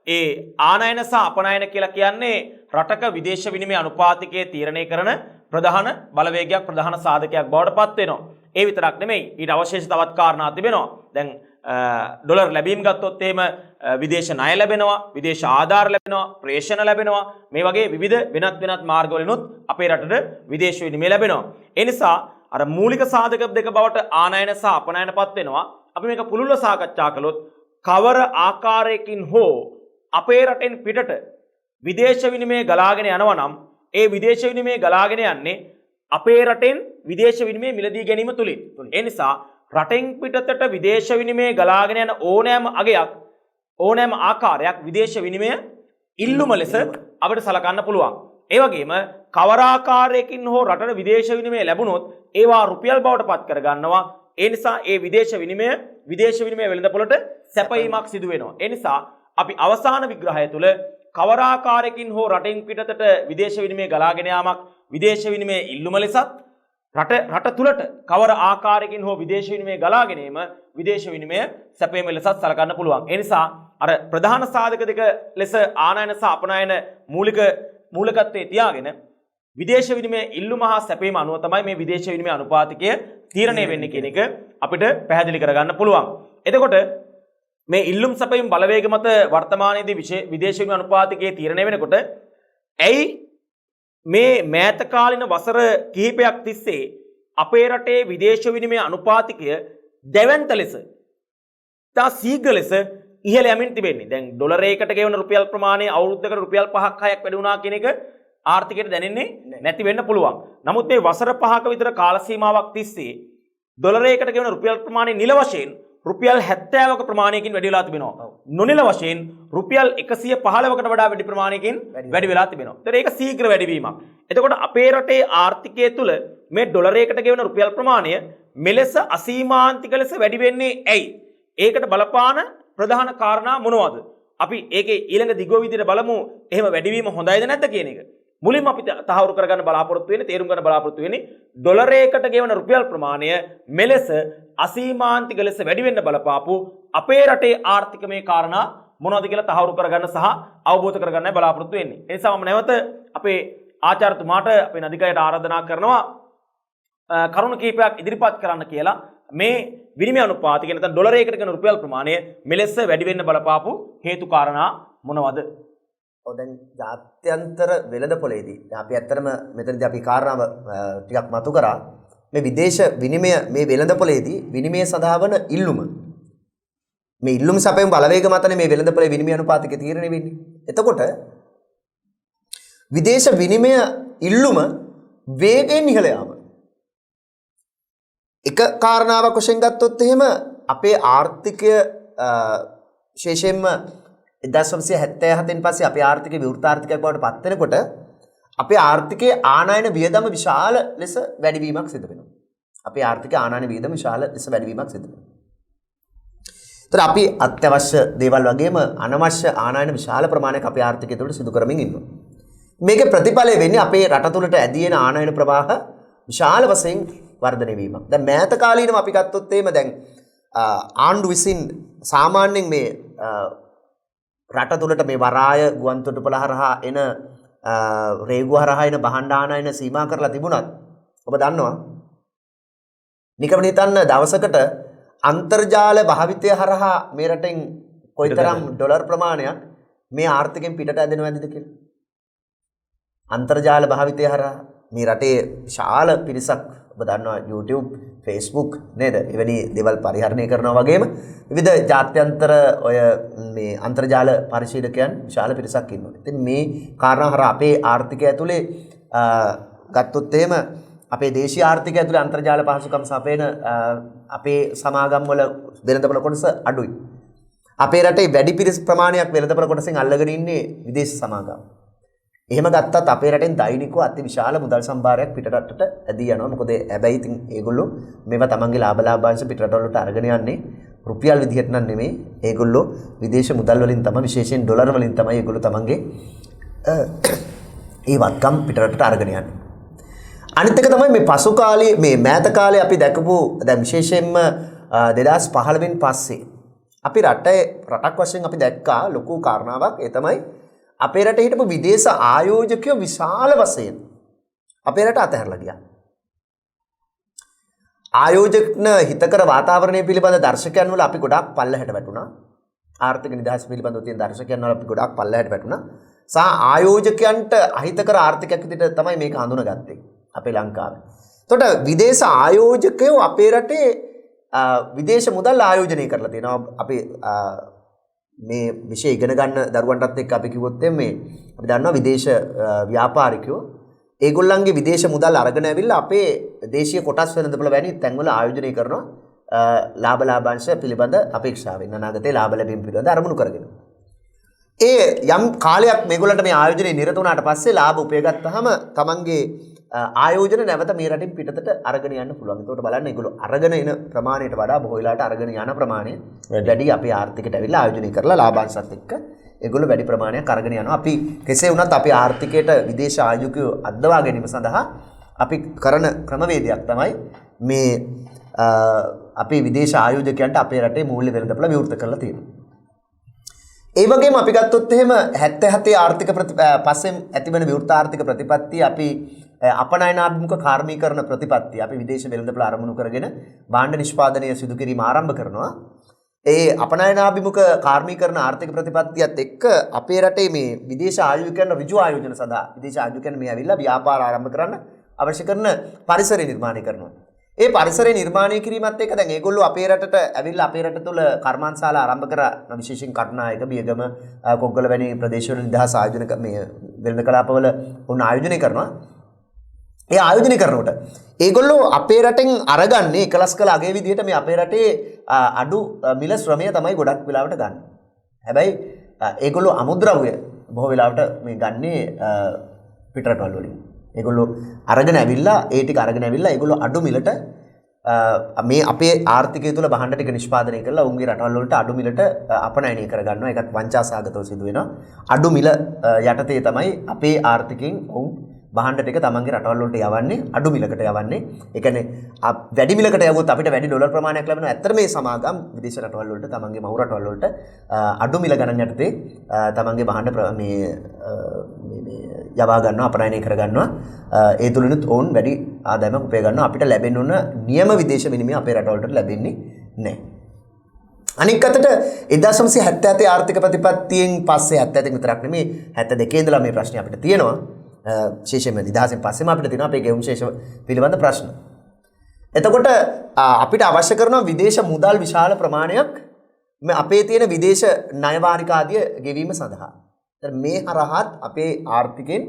S1: ඒ ආනයන සහ අපනයන කියලා කියන්නේ රටක විදේශ විනිමය අනුපාතිකයේ තීරණය කරන ප්‍රධාන බලවේගයක් ප්‍රධාන සාධකයක් බවට පත් වෙනවා. ඒ විතරක් නෙමෙයි ඊට අවශේෂ තවත් කාරණා තිබෙනවා. දැන් ඩොලර් ලැබීම් ගත්තොත් එහෙම විදේශ ණය ලැබෙනවා, විදේශ ආධාර ලැබෙනවා, ප්‍රේෂණ ලැබෙනවා. මේ වගේ විවිධ වෙනත් මාර්ගවලිනුත් අපේ රටට විදේශ විනිමය ලැබෙනවා. ඒ නිසා අර මූලික සාධක දෙක බවට ආනයන සහ අපනයනපත් වෙනවා. අපි මේක පුළුල්ව සාකච්ඡා කළොත් කවර ආකාරයකින් හෝ අපේ රටෙන් පිටට විදේශ විනිමය ගලාගෙන යනවා නම් ඒ විදේශ විනිමය ගලාගෙන යන්නේ අපේ රටෙන් විදේශ විනිමය මිලදී ගැනීම තුලින්. ඒ නිසා රටෙන් පිටතට විදේශ විනිමය ගලාගෙන යන ඕනෑම අගයක් ඕනෑම ආකාරයක් විදේශ විනිමය ඉල්ලුම ලෙස අපිට සලකන්න පුළුවන්. ඒ වගේම කවර ආකාරයකින් හෝ රටට විදේශ විනිමය ලැබුණොත් ඒවා රුපියල් බවට පත් කර ගන්නවා. ඒ නිසා ඒ විදේශ විනිමය වෙළඳපොළට සැපයීමක් සිදු වෙනවා. ඒ නිසා අපි අවසාන විග්‍රහය තුළ කවර ආකාරයකින් හෝ රටෙන් පිටතට විදේශ විනිමය ගලාගෙන යාමක් විදේශ විනිමය ඉල්ලුම ලෙසත් රට තුළට කවර ආකාරයකින් හෝ විදේශ විනිමය ගලාගෙන ඒම විදේශ විනිමය සැපයීම ලෙසත් සලකන්න පුළුවන්. ඒ නිසා අර ප්‍රධාන සාධක දෙක ලෙස ආනයන සහ අපනයන මූලිකත්වයේ තියාගෙන විදේශ විනිමය ඉල්ලුම හා සැපයීම අනුව තමයි මේ විදේශ විනිමය අනුපාතිකය තීරණය වෙන්නේ කියන එක අපිට පැහැදිලි කරගන්න පුළුවන්. එතකොට මේ ඉල්ලුම් සැපයීම් බලවේග මත වර්තමානයේදී විදේශ විනිමය අනුපාතිකයේ තීරණය වෙනකොට ඇයි මේ මෑත කාලින වසර කිහිපයක් තිස්සේ අපේ රටේ විදේශ විනිමය අනුපාතිකය දැවැන්ත ලෙස තා සීඝ්‍ර ලෙස ඉහළ යමින් තිබෙන්නේ. දැන් ඩොලරයකට ගෙවන රුපියල් ප්‍රමාණය අවුරුද්දකට රුපියල් 5ක් 6ක් වැඩි වුණා කියන එක ආර්ථිකයට දැනෙන්නේ නැති වෙන්න පුළුවන්. නමුත් මේ වසර 5ක විතර කාල සීමාවක් තිස්සේ ඩොලරයකට ගෙවන රුපියල් ප්‍රමාණය නිල වශයෙන් රුපියල් 70ක ප්‍රමාණයකින් වැඩි වෙලා තිබෙනවා. නොනිල වශයෙන් රුපියල් 115කට වඩා වැඩි ප්‍රමාණයකින් වැඩි වෙලා තිබෙනවා. ඒතර ඒක ශීඝ්‍ර වැඩිවීමක්. එතකොට අපේ රටේ ආර්ථිකය තුළ මේ ඩොලරයකට ගෙවන රුපියල් ප්‍රමාණය මෙලෙස අසීමාන්තික ලෙස වැඩි වෙන්නේ ඇයි? ඒකට බලපාන ප්‍රධාන කාරණා මොනවද? අපි ඒකේ ඊළඟ දිගුව විදිහට බලමු. එහෙම වැඩිවීම හොඳයිද නැද්ද කියන එක. මුලින්ම අපි තහවුරු කරගන්න බලාපොරොත්තු වෙන්නේ තේරුම් ගන්න බලාපොරොත්තු වෙන්නේ ඩොලරයකට ගෙවන රුපියල් ප්‍රමාණය මෙලෙස අසීමාන්තික ලෙස වැඩි වෙන්න බලපාපු අපේ රටේ ආර්ථිකමය කාරණා මොනවද කියලා තහවුරු කරගන්න සහ අවබෝධ කරගන්නයි බලාපොරොත්තු වෙන්නේ. ඒ නිසා මම නැවත අපේ ආචාර්යතුමාට අපේ නදිකයට ආරාධනා කරනවා කරුණු කීපයක් ඉදිරිපත් කරන්න කියලා මේ විනිමය අනුපාතික නැත්නම් ඩොලරයකට ගෙවන රුපියල් ප්‍රමාණය මෙලෙස වැඩි වෙන්න බලපාපු හේතු කාරණා මොනවද?
S2: දැන් ජාත්‍යන්තර වෙළඳපොළේදී අපි ඇත්තටම මෙතනදී අපි කාරණාව ටිකක් මතු කරා මේ විදේශ විනිමය මේ වෙළඳපොළේදී විනිමය සඳහා වන ඉල්ලුම මේ ඉල්ලුම් සැපයීම බලවේග මතනේ මේ වෙළඳපොළේ විනිමය අනුපාතිකය තීරණය වෙන්නේ. එතකොට විදේශ විනිමය ඉල්ලුම වේගයෙන් ඉහළ යාම එක කාරණාවක් වශයෙන් ගත්තොත් එහෙම අපේ ආර්ථිකය විශේෂයෙන්ම 1977න් පස්සේ අපේ ආර්ථිකය විවෘත ආර්ථිකයක් බවට පත් වෙනකොට අපේ ආර්ථිකයේ ආනයන වියදම විශාල ලෙස වැඩිවීමක් සිදු වෙනවා. අපේ ආර්ථික ආනයන වියදම විශාල ලෙස වැඩිවීමක් සිදු වෙනවා. ඒතර අපි අත්‍යවශ්‍ය දේවල් වගේම අනවශ්‍ය ආනයන විශාල ප්‍රමාණයක් අපේ ආර්ථිකය තුළ සිදු කරමින් ඉන්නවා. මේකේ ප්‍රතිඵලය වෙන්නේ අපේ රට තුළට ඇදී එන ආනයන ප්‍රවාහ විශාල වශයෙන් වර්ධනය වීමක්. දැන් මෑත කාලීනව අපි ගත්තොත් එහෙම දැන් ආණ්ඩු විසින් සාමාන්‍යයෙන් මේ රට තුළට මේ වරාය ගුවන්තොටුපළ හරහා එන රේගුව හරහා එන භාණ්ඩ ආනයන සීමා කරලා තිබුණත් ඔබ දන්නවා නිකම්ම හිතන්න දවසකට අන්තර්ජාල භාවිතය හරහා මේ රටෙන් කොයිතරම් ඩොලර් ප්‍රමාණයක් මේ ආර්ථිකයෙන් පිටට ඇදෙනවද කියලා. අන්තර්ජාල භාවිතය හරහා මේ රටේ විශාල පිරිසක් ඔබ දන්නවා YouTube Facebook නේද එවැනි දේවල් පරිහරණය කරනවා වගේම විවිධ ජාත්‍යන්තර ඔය මේ අන්තර්ජාල පරිශීලකයන් විශාල පිරිසක් ඉන්නවා. ඉතින් මේ කාරණා හරහා අපේ ආර්ථිකය ඇතුලේ ගත්තොත් එහෙම අපේ දේශීය ආර්ථිකය ඇතුලේ අන්තර්ජාල පහසුකම් සපයන අපේ සමාගම් වල වෙළඳපොළ කොටස අඩුයි. අපේ රටේ වැඩි පිරිස් ප්‍රමාණයක් වෙළඳපොළ කොටසෙන් අල්ලගෙන ඉන්නේ විදේශ සමාගම්. එහෙම ගත්තත් අපේ රටෙන් දෛනිකව අති විශාල මුදල් සම්භාරයක් පිටරටට ඇදී යනවා. මොකද හැබැයි ඉතින් ඒගොල්ලෝ මේවා තමන්ගේ ලාභාංශ පිටරට වලට අරගෙන යන්නේ රුපියල් විදිහට නම් නෙමෙයි. ඒගොල්ලෝ විදේශ මුදල් වලින් තමයි විශේෂයෙන් ඩොලර් වලින් තමයි ඒගොල්ලෝ තමන්ගේ ඒ වත්කම් පිටරටට අරගෙන යන්නේ. අනිත් එක තමයි මේ පසු කාලේ මේ මෑත කාලේ අපි දැකපු දැන් විශේෂයෙන්ම 2015න් පස්සේ අපි රටක් වශයෙන් අපි දැක්කා ලොකු කාරණාවක්. ඒ තමයි අපේ රටේ හිටපු විදේශ ආයෝජකයෝ විශාල වශයෙන් අපේ රට අතහැරලා ගියා. ආයෝජන හිතකර වාතාවරණය පිළිබඳ දර්ශකයන් වල අපි ගොඩාක් පල්ලහැට වැටුණා. ආර්ථික නිදහස පිළිබඳව තියෙන දර්ශකයන් වල අපි ගොඩාක් පල්ලහැට වැටුණා. සහ ආයෝජකයන්ට අහිතකර ආර්ථිකයක් විදිහට තමයි මේක හඳුනගත්තේ අපේ ලංකාවේ. එතකොට විදේශ ආයෝජකයෝ අපේ රටේ විදේශ මුදල් ආයෝජනය කරලා තියෙනවා. අපි මේ විෂය ඉගෙන ගන්න දරුවන්ටත් එක්ක අපි කිව්වොත් මේ අපි දන්නවා විදේශ ව්‍යාපාරිකයෝ ඒගොල්ලන්ගේ විදේශ මුදල් අරගෙන ඇවිල්ලා අපේ දේශීය කොටස් වෙනදපොළ වැනි තැන්වල ආයෝජනය කරනවා ලාභ ලාභාංශ පිළිබඳ අපේක්ෂාවෙන් අනාගතේ ලාභ ලැබීම පිළිබඳ අරමුණු කරගෙන. ඒ යම් කාලයක් මේගොල්ලන්ට මේ ආයෝජනයේ නිරත වුණාට පස්සේ ලාභ උපයගත්තාම තමන්ගේ ආයෝජන නැවත මේ රටින් පිටතට අරගෙන යන්න පුළුවන්. ඒකට බලන්න ඒගොල්ලෝ අරගෙන එන ප්‍රමාණයට වඩා බොහෝ වෙලාවට අරගෙන යන ප්‍රමාණය වැඩි අපේ ආර්ථිකයට ඇවිල්ලා ආයෝජනය කරලා ලාභාංශත් එක්ක ඒගොල්ලෝ වැඩි ප්‍රමාණයක් අරගෙන යනවා. අපි කෙසේ වුණත් අපේ ආර්ථිකයට විදේශ ආයෝජකයෝ අද්දවා ගැනීම සඳහා අපි කරන ක්‍රමවේදයක් තමයි මේ අපේ විදේශ ආයෝජකයන්ට අපේ රටේ මූල්‍ය වෙළඳපොළ විවෘත කරලා තියෙනවා. ඒ වගේම අපි ගත්තොත් එහෙම 77 ආර්ථික පස්සෙන් ඇතිවන විවෘත ආර්ථික ප්‍රතිපත්තිය අපි අපනයනාභිමුඛ කාර්මීකරණ ප්‍රතිපත්තිය අපි විදේශ වෙළඳපොළ ආරම්භ කරගෙන භාණ්ඩ නිෂ්පාදනය සිදු කිරීම ආරම්භ කරනවා. ඒ අපනයනාභිමුඛ කාර්මීකරණ ආර්ථික ප්‍රතිපත්තියත් එක්ක අපේ රටේ මේ විදේශ ආයෝජකයන් ඍජු ආයෝජන සඳහා විදේශ ආයෝජකයන් මේ ඇවිල්ලා ව්‍යාපාර ආරම්භ කරන්න අවශ්‍ය කරන පරිසරය නිර්මාණය කරනවා. ඒ පරිසරය නිර්මාණය කිරීමත් එක්ක දැන් ඒගොල්ලෝ අපේ රටට ඇවිල්ලා අපේ රට තුළ කර්මාන්තශාලා ආරම්භ කරා විශේෂයෙන් කටුනායක බියගම කොග්ගල වැනි ප්‍රදේශවල නිදහස් ආයෝජන මේ වෙළඳ කලාපවල උන් ආයෝජනය කරනවා. ඒ ආයෝජනය කරනකොට ඒගොල්ලෝ අපේ රටෙන් අරගන්නේ එකලස් කළ අගේ විදිහට මේ අපේ රටේ අඩු මිල ශ්‍රමය තමයි ගොඩක් වෙලාවට ගන්න. හැබැයි ඒගොල්ලෝ අමුද්‍රව්‍ය බොහෝ වෙලාවට මේ ගන්නේ පිටරටවල් වලින්. ඒගොල්ලෝ අරගෙන ඇවිල්ලා ඒ ටික අරගෙන ඇවිල්ලා ඒගොල්ලෝ අඩු මිලට මේ අපේ ආර්ථිකය තුළ භාණ්ඩ ටික නිෂ්පාදනය කරලා උන්ගේ රටවල් වලට අඩු මිලට අපනයනය කරගන්නවා. ඒකත් වංචාසහගතව සිදු වෙනවා. අඩු මිල යටතේ තමයි අපේ ආර්ථිකයෙන් උන් භාණ්ඩ ටික තමන්ගේ රටවල් වලට යවන්නේ අඩු මිලකට යවන්නේ. ඒ කියන්නේ වැඩි මිලකට යවුවොත් අපිට වැඩි ඩොලර් ප්‍රමාණයක් ලැබෙනවා. ඇත්තට මේ සමාගම් විදේශ රටවල් වලට තමන්ගේ මව් රටවල් වලට අඩු මිල ගණන් යටතේ තමන්ගේ භාණ්ඩ මේ යවා ගන්නවා අපනයනය කර ගන්නවා. ඒ තුලිනුත් ඔවුන් වැඩි ආදායමක් උපය ගන්නවා. අපිට ලැබෙන්න ඕන නියම විදේශ විනිමය අපේ රටවල් වලට ලැබෙන්නේ නැහැ. අනික් අතට 1977 ආර්ථික ප්‍රතිපත්තියෙන් පස්සේ 77 විතරක් නෙමෙයි 72 ඉඳලා මේ ප්‍රශ්නේ අපිට තියෙනවා. විශේෂයෙන්ම 2000න් පස්සේම අපිට තියෙනවා අපේ ගෙවුම් ශේෂ පිළිබඳ ප්‍රශ්න. එතකොට අපිට අවශ්‍ය කරන විදේශ මුදල් විශාල ප්‍රමාණයක් මේ අපේ තියෙන විදේශ ණය වාරික ආදිය ගෙවීම සඳහා. මේ හරහාත් අපේ ආර්ථිකයෙන්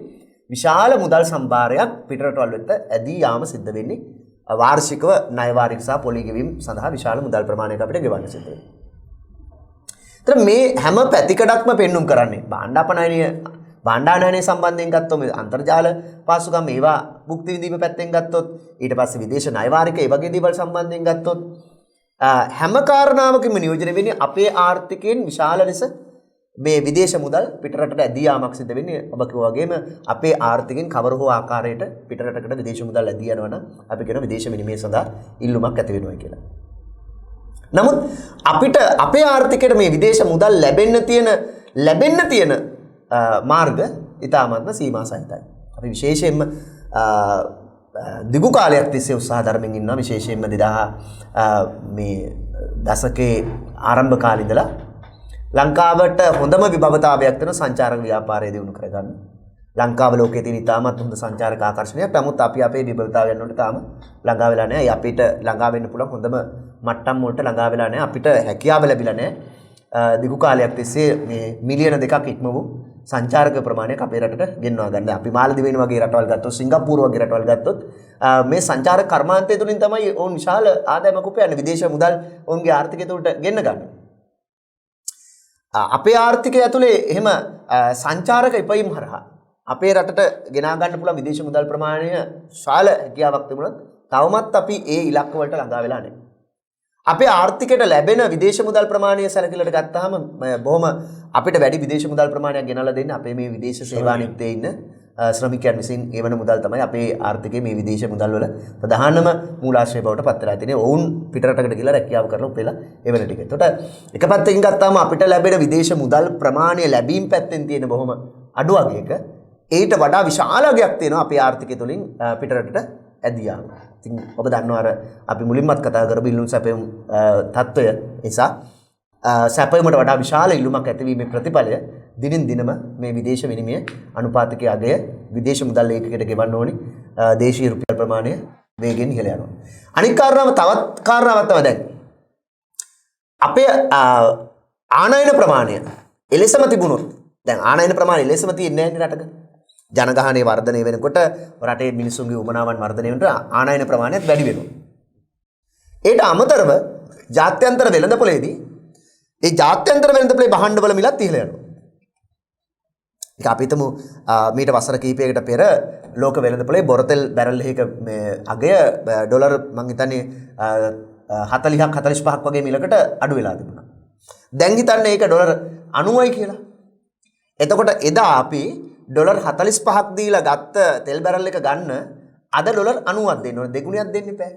S2: විශාල මුදල් සම්භාරයක් පිටරටවල් වෙත ඇදී යාම සිද්ධ වෙන්නේ. වාර්ෂිකව ණය වාරික සහ පොලි ගෙවීම සඳහා විශාල මුදල් ප්‍රමාණයක් අපිට ගෙවන්න සිද්ධ වෙනවා. ඒතර මේ හැම පැතිකඩක්ම පෙන්눔 කරන්නේ භාණ්ඩානයනය සම්බන්ධයෙන් ගත්තොත් මේ අන්තර්ජාල පාසුකම් ඒවා භුක්ති විඳීම පැත්තෙන් ගත්තොත් ඊට පස්සේ විදේශ ණය වාරික ඒ වගේ දේවල් සම්බන්ධයෙන් ගත්තොත් හැම කාරණාවකම නියෝජනය වෙන්නේ අපේ ආර්ථිකයෙන් විශාල ලෙස මේ විදේශ මුදල් පිටරටට ඇදී යාමක් සිද්ධ වෙන්නේ. ඔබ කිව්වා වගේම අපේ ආර්ථිකයෙන් කවර හෝ ආකාරයකට පිටරටකට විදේශ මුදල් ඇදී යනවා නම් අපි කියන විදේශ විනිමය සඳහා ඉල්ලුමක් ඇති වෙනවා කියලා. නමුත් අපිට අපේ ආර්ථිකයට මේ විදේශ මුදල් ලැබෙන්න තියෙන මාර්ග ඉතාමත්ම සීමා සහිතයි. අපි විශේෂයෙන්ම දිගු කාලයක් තිස්සේ උත්සාහ දරමින් ඉන්නවා. විශේෂයෙන්ම 2000 මේ දශකයේ ආරම්භ කාලේ ඉඳලා ලංකාවට හොඳම විභවතාවයක් වෙන සංචාරක ව්‍යාපාරය දියුණු කරගන්න. ලංකාව ලෝකයේ තියෙන ඉතාමත් හොඳ සංචාරක ආකර්ෂණයක්. නමුත් අපි අපේ විභවතාවයන් වලට තාම ළඟා වෙලා නැහැ. අපිට ළඟා වෙන්න පුළුවන් හොඳම මට්ටම් වලට ළඟා වෙලා නැහැ. අපිට හැකියාව ලැබිලා නැහැ. දිගු කාලයක් තිස්සේ මේ මිලියන 2ක් ඉක්ම වූ සංචාරක ප්‍රමාණයක් අපේ රටට ගෙන්වා ගන්න. අපි මාලදිවයින් වගේ රටවල් ගත්තොත් සිංගප්පූරු වගේ රටවල් ගත්තොත් මේ සංචාරක කර්මාන්තය තුලින් තමයි ඔවුන් විශාල ආදායමක් උපයන්නේ. විදේශ මුදල් ඔවුන්ගේ ආර්ථිකය තුළට ගෙන්න ගන්න. අපේ ආර්ථිකය ඇතුලේ එහෙම සංචාරක ඉපයීම් හරහා අපේ රටට ගෙනා ගන්න පුළුවන් විදේශ මුදල් ප්‍රමාණය ශාල හැකියාවක් තිබුණත් තවමත් අපි ඒ ඉලක්ක වලට ළඟා වෙලා නැහැ. අපේ ආර්ථිකයට ලැබෙන විදේශ මුදල් ප්‍රමාණය සැලකිල්ලට ගත්තාම බොහොම අපිට වැඩි විදේශ මුදල් ප්‍රමාණයක් ගෙනල්ලා දෙන්න අපේ මේ විදේශ සේවානියුක්තයේ ඉන්න ශ්‍රමිකයන් විසින් එවන මුදල් තමයි අපේ ආර්ථිකයේ මේ විදේශ මුදල් වල ප්‍රධානම මූලාශ්‍රය බවට පත් වෙලා තියෙන්නේ. ඔවුන් පිටරටකට ගිහලා රැකියාව කරලා උපයලා එවන ටික. එතකොට එක පැත්තකින් ගත්තාම අපිට ලැබෙන විදේශ මුදල් ප්‍රමාණය ලැබීම් පැත්තෙන් තියෙන බොහොම අඩු වගේක ඊට වඩා විශාල අගයක් තියෙනවා අපේ ආර්ථිකය තුළින් පිටරටට ඇදී යාම. ඉතින් ඔබ දන්නවා අර අපි මුලින්මත් කතා කරපු ඉල්ලුම් සැපයුම් තත්ත්වය නිසා සැපයුමට වඩා විශාල ඉල්ලුමක් ඇතිවීමේ ප්‍රතිඵලය දිනින් දිනම මේ විදේශ විනිමය අනුපාතිකයේ අගය විදේශ මුදල් ඒකකයට ගෙවන්න ඕනි දේශීය රුපියල් ප්‍රමාණය වේගෙන් ඉහළ යනවා. අනිත් කාරණාව තවත් කාරණාවක් තමයි දැන් අපේ ආනයන ප්‍රමාණය එලෙසම තිබුණොත් දැන් ආනයන ප්‍රමාණය එලෙසම තියෙන්නේ නැහැ රටක. ජනගහනයේ වර්ධනය වෙනකොට රටේ මිනිසුන්ගේ උමනාවන් වර්ධනය වෙනකොට ආනයන ප්‍රමාණයත් වැඩි වෙනවා. ඒට අමතරව ජාත්‍යන්තර වෙළඳපොලේදී ඒ ජාත්‍යන්තර වෙළඳපොලේ භාණ්ඩවල මිලත් ඉහළ යනවා. ඒක අපි හිතමු මීට වසර කිහිපයකට පෙර ලෝක වෙළඳපොලේ බොරතෙල් බැරල් එකක මේ අගය ඩොලර් මං හිතන්නේ 40ක් 45ක් වගේ මිලකට අඩු වෙලා තිබුණා. දැන් හිතන්නේ ඒක ඩොලර් 90යි කියලා. එතකොට එදා අපි ඩොලර් 45ක් දීලා ගත්ත තෙල් බැරල් එක ගන්න අද ඩොලර් 90ක් දෙන්න ඕනේ. දෙගුණයක් දෙන්න එපා.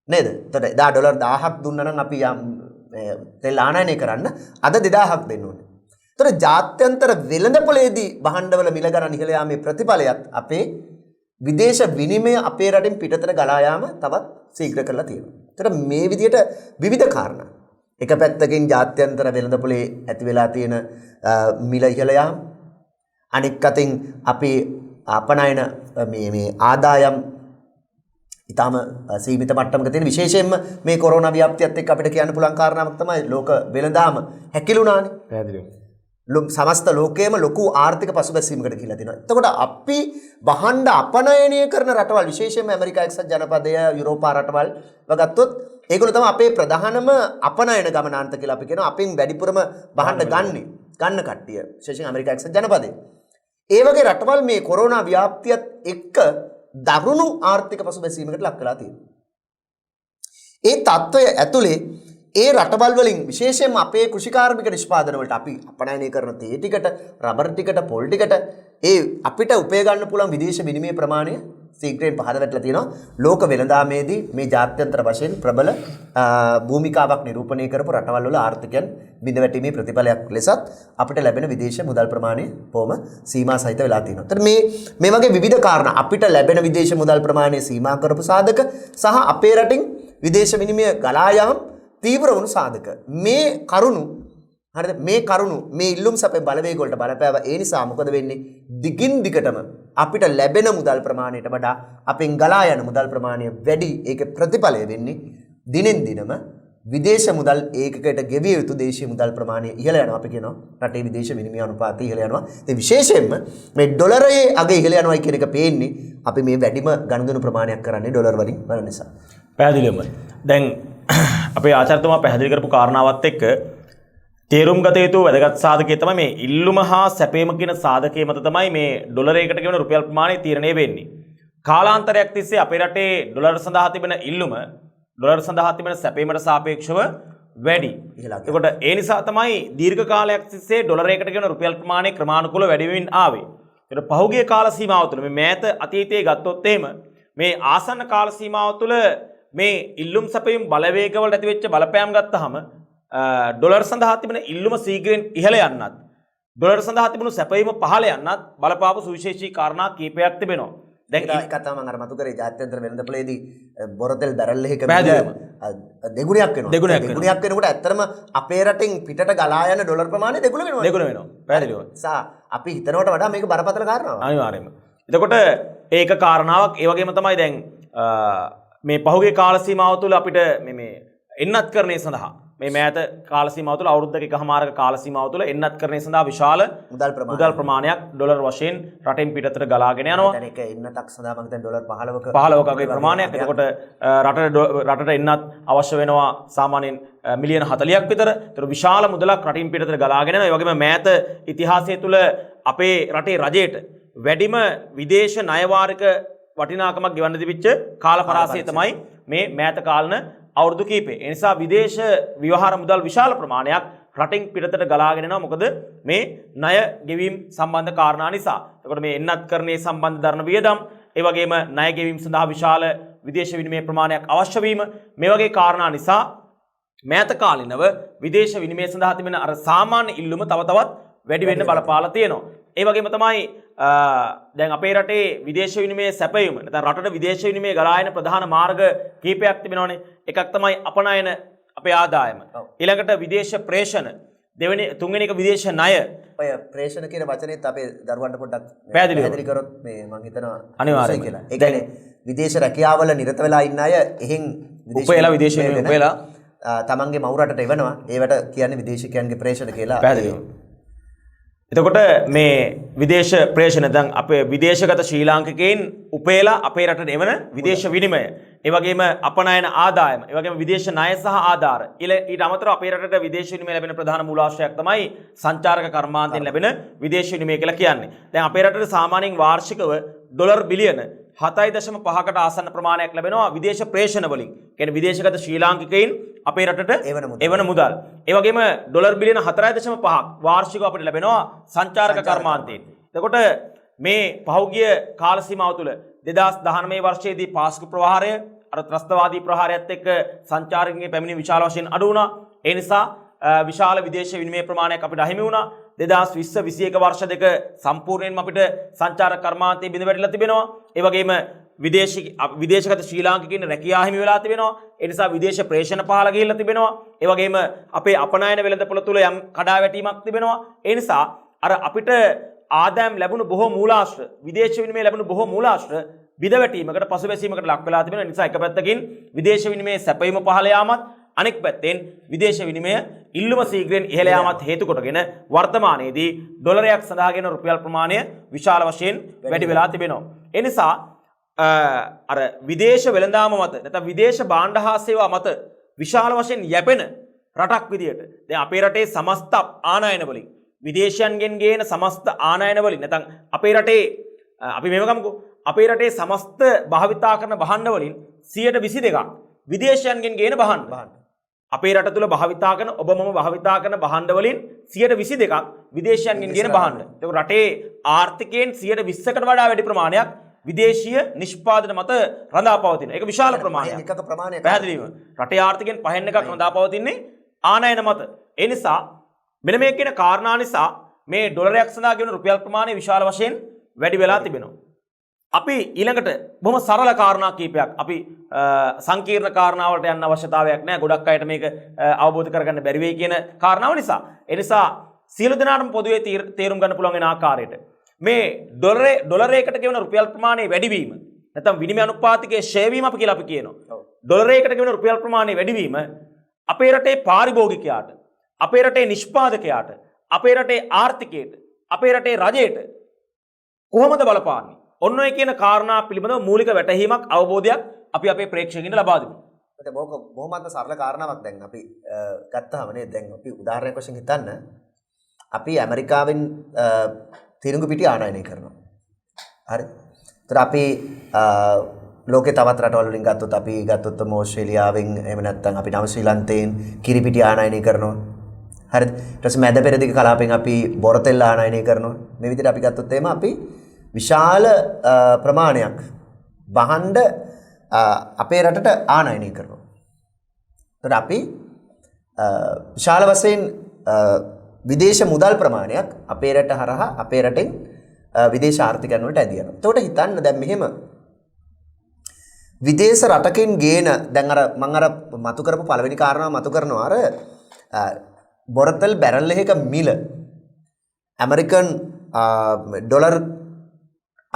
S2: නේද? එතකොට එදා ඩොලර් 1000ක් දුන්නා නම් අපි තෙල් ආනයනය කරන්න අද 2000ක් දෙන්න ඕනේ. එතකොට ජාත්‍යන්තර වෙළඳපොලේදී භාණ්ඩවල මිල ගණන් ඉහළ යාමේ ප්‍රතිඵලයත් අපේ විදේශ විනිමය අපේ රටින් පිටතට ගලා යාම තවත් ශීඝ්‍ර කරලා තියෙනවා. එතකොට මේ විදිහට විවිධ කාරණා. එක පැත්තකින් ජාත්‍යන්තර වෙළඳපොලේ ඇති වෙලා තියෙන මිල ඉහළ යාම, අනෙක් අතින් අපි අපනයන මේ ආදායම් ඉතාම සීමිත මට්ටමක තියෙන විශේෂයෙන්ම මේ කොරෝනා ව්‍යාප්තියත් එක්ක අපිට කියන්න පුළුවන් කාරණාවක් තමයි ලෝක වෙළඳාම හැකිලුණානේ.
S1: පැහැදිලිව.
S2: සමස්ත ලෝකයේම ලොකු ආර්ථික පසුබැසීමකට ගිහිලා තිනවා. එතකොට අපි භාණ්ඩ අපනයනය කරන රටවල් විශේෂයෙන්ම ඇමරිකා එක්සත් ජනපදය, යුරෝපා රටවල් වගත්තොත් ඒගොල්ලෝ තමයි අපේ ප්‍රධානම අපනයන ගමනාන්ත කියලා අපි කියනවා. අපින් වැඩිපුරම භාණ්ඩ ගන්න කට්ටිය විශේෂයෙන් ඇමරිකා එක්සත් ජනපදය. ඒ වගේ රටවල් මේ කොරෝනා ව්‍යාප්තියත් එක්ක දරුණු ආර්ථික පසුබැසීමකට ලක් වෙලා තියෙනවා. ඒ තත්ත්වය ඇතුලේ ඒ රටවල් වලින් විශේෂයෙන්ම අපේ කෘෂිකාර්මික නිෂ්පාදන වලට අපි අපනයනය කරන තේ ටිකට, රබර් ටිකට, පොල් ටිකට ඒ අපිට උපය ගන්න පුළුවන් විදේශ විනිමය ප්‍රමාණය ශීඝ්‍රයෙන් පහළ වැටලා තියෙනවා. ලෝක වෙළඳාමේදී මේ ජාත්‍යන්තර වශයෙන් ප්‍රබල භූමිකාවක් නිරූපණය කරපු රටවල් වල ආර්ථිකයන් බිඳවැටීමේ ප්‍රතිඵලයක් ලෙසත් අපිට ලැබෙන විදේශ මුදල් ප්‍රමාණය බොහොම සීමා සහිත වෙලා තියෙනවා. ඒතර මේ වගේ විවිධ කාරණා අපිට ලැබෙන විදේශ මුදල් ප්‍රමාණය සීමා කරපු සාධක සහ අපේ රටින් විදේශ විනිමය ගලා යාම තීව්‍ර වුණු සාධක. මේ කරුණු හරිද? මේ කරුණු මේ ඉල්ලුම් සැපේ බලවේග වලට බලපෑව. ඒ නිසා මොකද වෙන්නේ? දිගින් දිගටම අපිට ලැබෙන මුදල් ප්‍රමාණයට වඩා අපෙන් ගලා යන මුදල් ප්‍රමාණය වැඩි. ඒකේ ප්‍රතිඵලය වෙන්නේ දිනෙන් දිනම විදේශ මුදල් ඒකකයට ගෙවිය යුතු දේශීය මුදල් ප්‍රමාණය ඉහළ යනවා. අපි කියනවා රටේ විදේශ විනිමය අනුපාතය ඉහළ යනවා. ඒ විශේෂයෙන්ම මේ ඩොලරයේ අගය ඉහළ යනවා කියන එක පේන්නේ අපි මේ වැඩිම ගනුදෙනු ප්‍රමාණයක් කරන්නේ ඩොලර් වලින් වන නිසා.
S1: පැහැදිලිවම. දැන් අපේ ආචාර්යතුමා පැහැදිලි කරපු කාරණාවත් එක්ක තේරුම් ගත යුතු වැදගත් සාධකය තමයි මේ ඉල්ලුම හා සැපේම කියන සාධකයේ මත තමයි මේ ඩොලරයකට ගෙවන රුපියල් ප්‍රමාණය තීරණය වෙන්නේ. කාලාන්තරයක් තිස්සේ අපේ රටේ ඩොලර් සඳහා තිබෙන ඉල්ලුම ඩොලර් සඳහා තිබෙන සැපේමට සාපේක්ෂව වැඩි. එතකොට ඒ නිසා තමයි දීර්ඝ කාලයක් තිස්සේ ඩොලරයකට ගෙවන රුපියල් ප්‍රමාණය ක්‍රමානුකූලව වැඩි වෙමින් ආවේ. ඒකට පහුගිය කාල සීමාව තුළ මේ මෑත අතීතයේ ගත්තොත් එහෙම මේ ආසන්න කාල සීමාව තුළ මේ ඉල්ලුම් සැපයීම් බලවේගවලට ඇතිවෙච්ච බලපෑම් ගත්තාම ඩොලර් සඳහා තිබෙන ඉල්ලුම සීඝ්‍රයෙන් ඉහළ යන්නත් ඩොලර් සඳහා තිබුණු සැපයීම පහළ යන්නත් බලපාපු සුවිශේෂී කාරණා කීපයක් තිබෙනවා. දැන්
S2: ඒ කතාව මම අර මතු කරේ ජාත්‍යන්තර වෙළඳපොලේදී බොරතෙල් බැරල් එකක දෙගුණයක් වෙනවා. දෙගුණයක් වෙනකොට ඇත්තටම අපේ රටින් පිටට ගලා යන ඩොලර් ප්‍රමාණය දෙගුණ වෙනවා.
S1: දෙගුණ වෙනවා. පැහැදිලිව.
S2: අපි හිතනවට වඩා මේක බරපතල කාරණාවක්.
S1: අනිවාර්යයෙන්ම. එතකොට ඒක කාරණාවක්. ඒ වගේම තමයි දැන් මේ පහුගිය කාල සීමාව තුළ අපිට මේ එන්නත්කරණය සඳහා මේ මෑත කාල සීමාව තුළ අවුරුද්දක එකමාරක කාල සීමාව තුළ එන්නත්කරණය සඳහා විශාල මුදල් ප්‍රමාණයක් ඩොලර් වශයෙන් රටින් පිටතට ගලාගෙන යනවා.
S2: දැන් ඒක එන්නතක් සඳහා මම හිතන්නේ ඩොලර්
S1: 15ක වගේ ප්‍රමාණයක්. එතකොට රටට එන්නත් අවශ්‍ය වෙනවා සාමාන්‍යයෙන් මිලියන 40ක් විතර. ඒතර විශාල මුදලක් රටින් පිටතට ගලාගෙන යනවා. ඒ වගේම මෑත ඉතිහාසය තුළ අපේ රටේ රජයට වැඩිම විදේශ ණය වාරික වටිනාකමක් ගෙවන්න තිබිච්ච කාල පරාසය තමයි මේ මෑත කාලන අවුරුදු කීපේ. ඒ නිසා විදේශ ව්‍යවහාර මුදල් විශාල ප්‍රමාණයක් රටින් පිටතට ගලාගෙන යනවා. මොකද මේ ණය ගෙවීම් සම්බන්ධ කාරණා නිසා. එතකොට මේ එන්නත්කරණයේ සම්බන්ධ දරන වියදම්, ඒ වගේම ණය ගෙවීම සඳහා විශාල විදේශ විනිමය ප්‍රමාණයක් අවශ්‍ය වීම, මේ වගේ කාරණා නිසා මෑත කාලිනව විදේශ විනිමය සඳහා තිබෙන අර සාමාන්‍ය ඉල්ලුම තව තවත් වැඩි වෙන්න බලපාලා තියෙනවා. ඒ වගේම තමයි දැන් අපේ රටේ විදේශ විනිමය සැපයීම නැත්නම් රටට විදේශ විනිමය ගලා එන ප්‍රධාන මාර්ග කීපයක් තිබෙනවානේ. එකක් තමයි අපනයන අපේ ආදායම. ඊළඟට විදේශ ප්‍රේෂණ, තුන්වෙනි එක විදේශ ණය.
S2: ඔය ප්‍රේෂණ කියන වචනේත් අපේ දරුවන්ට පොඩ්ඩක්
S1: පැහැදිලි
S2: කරොත් මේ මම හිතනවා
S1: අනිවාර්යයෙන්
S2: කියලා. ඒ කියන්නේ විදේශ රැකියාවල නිරත වෙලා ඉන්න අය එහෙන්
S1: උපයලා විදේශ විනිමය උපයලා
S2: තමන්ගේ මව් රටට එවනවා. ඒවට කියන්නේ විදේශිකයන්ගේ ප්‍රේෂණ කියලා.
S1: පැහැදිලිව. එතකොට මේ විදේශ ප්‍රේෂණ දැන් අපේ විදේශගත ශ්‍රී ලාංකිකයින් උපයලා අපේ රටට එවන විදේශ විනිමය, ඒ වගේම අපනයන ආදායම, ඒ වගේම විදේශ ණය සහ ආධාර. ඊට අමතරව අපේ රටට විදේශ විනිමය ලැබෙන ප්‍රධාන මූලාශ්‍රයක් තමයි සංචාරක කර්මාන්තයෙන් ලැබෙන විදේශ විනිමය කියලා කියන්නේ. දැන් අපේ රටට සාමාන්‍යයෙන් වාර්ෂිකව ඩොලර් බිලියන 7.5කට ආසන්න ප්‍රමාණයක් ලැබෙනවා විදේශ ප්‍රේෂණ වලින්. කියන්නේ විදේශගත ශ්‍රී ලාංකිකයින් අපේ රටට එවන මුදල්. ඒ වගේම ඩොලර් බිලියන 4.5ක් වාර්ෂිකව අපිට ලැබෙනවා සංචාරක කර්මාන්තයෙන්. එතකොට මේ පහුගිය කාල සීමාව තුළ 2019 වර්ෂයේදී පාස්කු ප්‍රහාරය අර ත්‍රස්තවාදී ප්‍රහාරයත් එක්ක සංචාරකයන්ගේ පැමිණීම විශාල වශයෙන් අඩු වුණා. ඒ නිසා විශාල විදේශ විනිමය ප්‍රමාණයක් අපිට අහිමි වුණා. 2020-21 වර්ෂ දෙක සම්පූර්ණයෙන්ම අපිට සංචාරක කර්මාන්තයේ බිඳ වැටිලා තිබෙනවා. ඒ වගේම විදේශගත ශ්‍රී ලාංකිකයින් රැකියා හිමි වෙලා තිබෙනවා. ඒ නිසා විදේශ ප්‍රේෂණ පහළ ගිහිල්ලා තිබෙනවා. ඒ වගේම අපේ අපනයන වෙළඳපොළ තුල යම් කඩාවැටීමක් තිබෙනවා. ඒ නිසා අර අපිට ආදායම් ලැබුණු බොහෝ මූලාශ්‍ර, විදේශ විනිමය ලැබුණු බොහෝ මූලාශ්‍ර බිඳවැටීමකට, පසුබැසීමකට ලක් වෙලා තිබෙන නිසා එක පැත්තකින් විදේශ විනිමය සැපයීම පහළ යාමත්, අනෙක් පැත්තෙන් විදේශ විනිමය ඉල්ලුම ශීඝ්‍රයෙන් ඉහළ යාමත් හේතු කොටගෙන වර්තමානයේදී ඩොලරයක් සඳහා ගෙන රුපියල් ප්‍රමාණය විශාල වශයෙන් වැඩි වෙලා තිබෙනවා. ඒ නිසා අර විදේශ වෙළඳාම මත නැත්නම් විදේශ භාණ්ඩ හා සේවා මත විශාල වශයෙන් යැපෙන රටක් විදියට දැන් අපේ රටේ සමස්ත ආනයන වලින් විදේශයන්ගෙන් ගේන සමස්ත ආනයන වලින් නැත්නම් අපේ රටේ අපි මේව ගමුකෝ අපේ රටේ සමස්ත භාවිතා කරන භාණ්ඩ වලින් 122ක් විදේශයන්ගෙන් ගේන භාණ්ඩ. අපේ රට තුල භාවිතා කරන ඔබ මම භාවිතා කරන භාණ්ඩ වලින් 122ක් විදේශයන්ගෙන් ගේන භාණ්ඩ. ඒක රටේ ආර්ථිකයෙන් 120කට වඩා වැඩි ප්‍රමාණයක් විදේශීය නිෂ්පාදන මත රඳා පවතින. ඒක විශාල ප්‍රමාණයක්.
S2: එකක ප්‍රමාණයක්.
S1: පැහැදිලිව. රටේ ආර්ථිකයෙන් පහෙන් එකක් රඳා පවතින්නේ ආනයන මත. ඒ නිසා මෙන්න මේ කියන කාරණා නිසා මේ ඩොලරයක් සඳහා ගෙවන රුපියල් ප්‍රමාණය විශාල වශයෙන් වැඩි වෙලා තිබෙනවා. අපි ඊළඟට බොහොම සරල කාරණා කීපයක් අපි සංකීර්ණ කාරණාවලට යන්න අවශ්‍යතාවයක් නැහැ. ගොඩක් අයට මේක අවබෝධ කරගන්න බැරි වෙයි කියන කාරණාව නිසා. ඒ නිසා සියලු දෙනාටම පොදුවේ තේරුම් ගන්න පුළුවන් වෙන ආකාරයට මේ ඩොලරයකට ගෙවන රුපියල් ප්‍රමාණය වැඩිවීම නැත්නම් විනිමය අනුපාතිකයේ ෂෙයා වීම අපි කියලා අපි කියනවා. ඩොලරයකට ගෙවන රුපියල් ප්‍රමාණය වැඩිවීම අපේ රටේ පාරිභෝගිකයාට, අපේ රටේ නිෂ්පාදකයාට, අපේ රටේ ආර්ථිකයට, අපේ රටේ රජයට කොහොමද බලපාන්නේ? ඔන්න ඔය කියන කාරණා පිළිබඳව මූලික වැටහීමක්, අවබෝධයක් අපි අපේ ප්‍රේක්ෂකයන්ට ලබා දෙමු.
S2: ඒත් බොහොමත්ම සරල කාරණාවක් දැන් අපි ගත්තාම නේද? දැන් අපි උදාහරණයක් වශයෙන් හිතන්න අපි ඇමරිකාවෙන් තිරිඟු පිටි ආනයනය කරනවා. හරි. ඒතර අපි ලෝකේ තවත් රටවල් වලින් ගත්තොත් අපි ගත්තොත් ඕස්ට්‍රේලියාවෙන් එහෙම නැත්නම් අපි නව ශ්‍රී ලංකේන් කිරි පිටි ආනයනය කරනවා. හරිද? ඊට පස්සේ මැද පෙරදිග කලාපෙන් අපි බොරතෙල් ආනයනය කරනවා. මේ විදිහට අපි ගත්තොත් එහෙම අපි විශාල ප්‍රමාණයක් භාණ්ඩ අපේ රටට ආනයනය කරනවා. ඒතර අපි විශාල වශයෙන් විදේශ මුදල් ප්‍රමාණයක් අපේ රට හරහා අපේ රටෙන් විදේශ ආර්ථිකයන් වලට ඇදී යනවා. එතකොට හිතන්න දැන් මෙහෙම විදේශ රටකින් ගේන දැන් අර මම අර මතු කරපු පළවෙනි කාරණාව මතු කරනවා අර බොරතල් බැරල් එකක මිල ඇමරිකන් ඩොලර්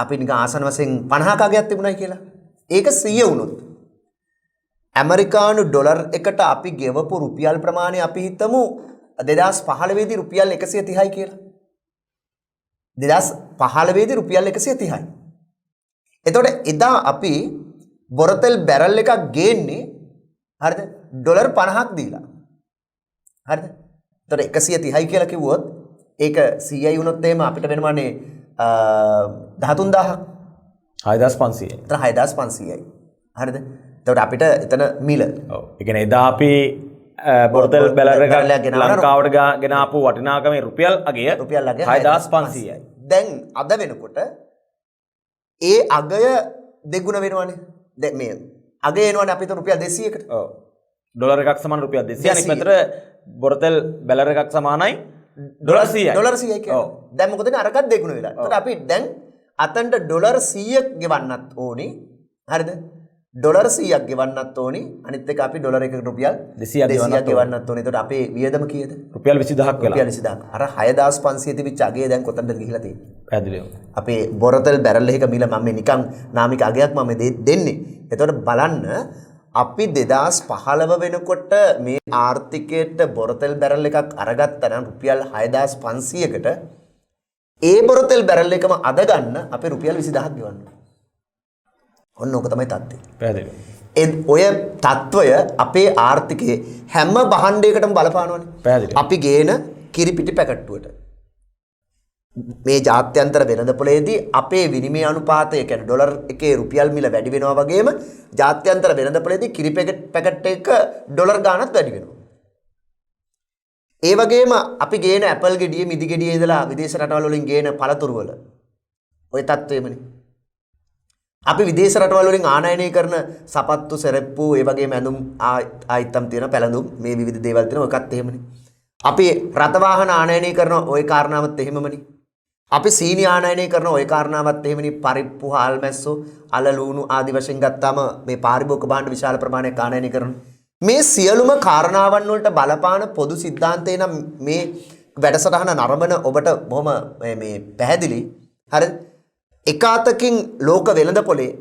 S2: අපි නිකන් ආසන වශයෙන් 50ක අගයක් තිබුණයි කියලා. ඒක 100 වුණොත් ඇමරිකානු ඩොලර් එකට අපි ගෙවපු රුපියල් ප්‍රමාණය අපි හිතමු 2015 දී රුපියල් 130යි කියලා. 2015 දී රුපියල් 130යි. එතකොට එදා අපි බොරතල් බැරල් එකක් ගේන්නේ හරිද? ඩොලර් 50ක් දීලා. හරිද? එතකොට 130යි කියලා කිව්වොත් ඒක 100යි වුණොත් එහෙම අපිට වෙනවනේ 13000ක්.
S1: 6500යි.
S2: එතන 6500යි. හරිද? එතකොට අපිට එතන මිල.
S1: ඔව්. ඒ කියන්නේ එදා අපි බොරතල් බැලර් එක ලංකාවට ගෙන ආපු වටිනාකමේ රුපියල් අගය 6500යි.
S2: දැන් අද වෙනකොට ඒ අගය දෙගුණ වෙනවනේ. දැන් මේ අගය එනවනේ අපිට රුපියල් 200කට.
S1: ඔව්. ඩොලර් එකක් සමාන රුපියල් 200. අනිත් පැත්තට බොරතල් බැලර් එකක් සමානයි ඩොලර් 100යි.
S2: ඩොලර් 100යි කියන්නේ. දැන් මොකද අරකට දෙගුණ වෙලා. ඒකට අපි දැන් අතන්ට ඩොලර් 100ක් ගෙවන්නත් ඕනි. හරිද? ඩොලර් 100ක් ගෙවන්නත් ඕනි. අනිත් එක අපි ඩොලර් එකකට රුපියල් 200ක් ගෙවන්නත් ඕනි. ඒකට අපේ වියදම කීයද?
S1: රුපියල් 20000ක් වෙලා.
S2: රුපියල් 20000ක්. අර 6500 තිබිච්ච අගය දැන් කොතනද ගිහිලා තියෙන්නේ?
S1: පැහැදිලිව.
S2: අපේ බොරතල් බැරල් එකක මිල මම මේ නිකන් නාමික අගයක් මම දෙන්නේ. එතකොට බලන්න අපි 2015 වෙනකොට මේ ආර්ථිකයට බොරතල් බැරල් එකක් අරගත්තා නම් රුපියල් 6500කට ඒ බොරතල් බැරල් එකම අද ගන්න අපි රුපියල් 20000ක් ගෙවන්න. ඔන්න ඕක තමයි තත්ත්වය.
S1: පැහැදිලිව.
S2: ඔය තත්ත්වය අපේ ආර්ථිකයේ හැම භාණ්ඩයකටම බලපානවනේ.
S1: පැහැදිලිව.
S2: අපි ගේන කිරිපිටි පැකට්ටුවට මේ ජාත්‍යන්තර වෙළඳපොලේදී අපේ විනිමය අනුපාතය කියන්නේ ඩොලර් එකේ රුපියල් මිල වැඩි වෙනවා වගේම ජාත්‍යන්තර වෙළඳපොලේදී කිරි පැකට් එක ඩොලර් ගාණක් වැඩි වෙනවා. ඒ වගේම අපි ගේන ඇපල් ගෙඩිය මිදි ගෙඩිය ඉඳලා විදේශ රටවල් වලින් ගේන පළතුරු වල ওই තත්ත්වෙමනේ. අපි විදේශ රටවල් වලින් ආනයනය කරන සපත්තු සෙරෙප්පු ඒ වගේම ඇඳුම් ආයිත්තම් තියෙන පැළඳුම් මේ විවිධ දේවල් තියෙන ඔයකත් එහෙමනේ. අපි රථ වාහන ආනයනය කරන ওই කාරණාවත් එහෙමමනේ. අපි සීනි ආනයනය කරන ওই කාරණාවත් එහෙමනේ. පරිප්පු හාල්මැස්සෝ අල ලුණු ආදි වශයෙන් ගත්තාම මේ පාරිභෝගික භාණ්ඩ විශාල ප්‍රමාණයක් ආනයනය කරනවා. මේ සියලුම කාරණාවන් වලට බලපාන පොදු સિદ્ધාන්තය නම් මේ වැඩසටහන නරඹන ඔබට බොහොම මේ පැහැදිලි. හරිද? එක අතකින් ලෝක වෙළඳපොලේ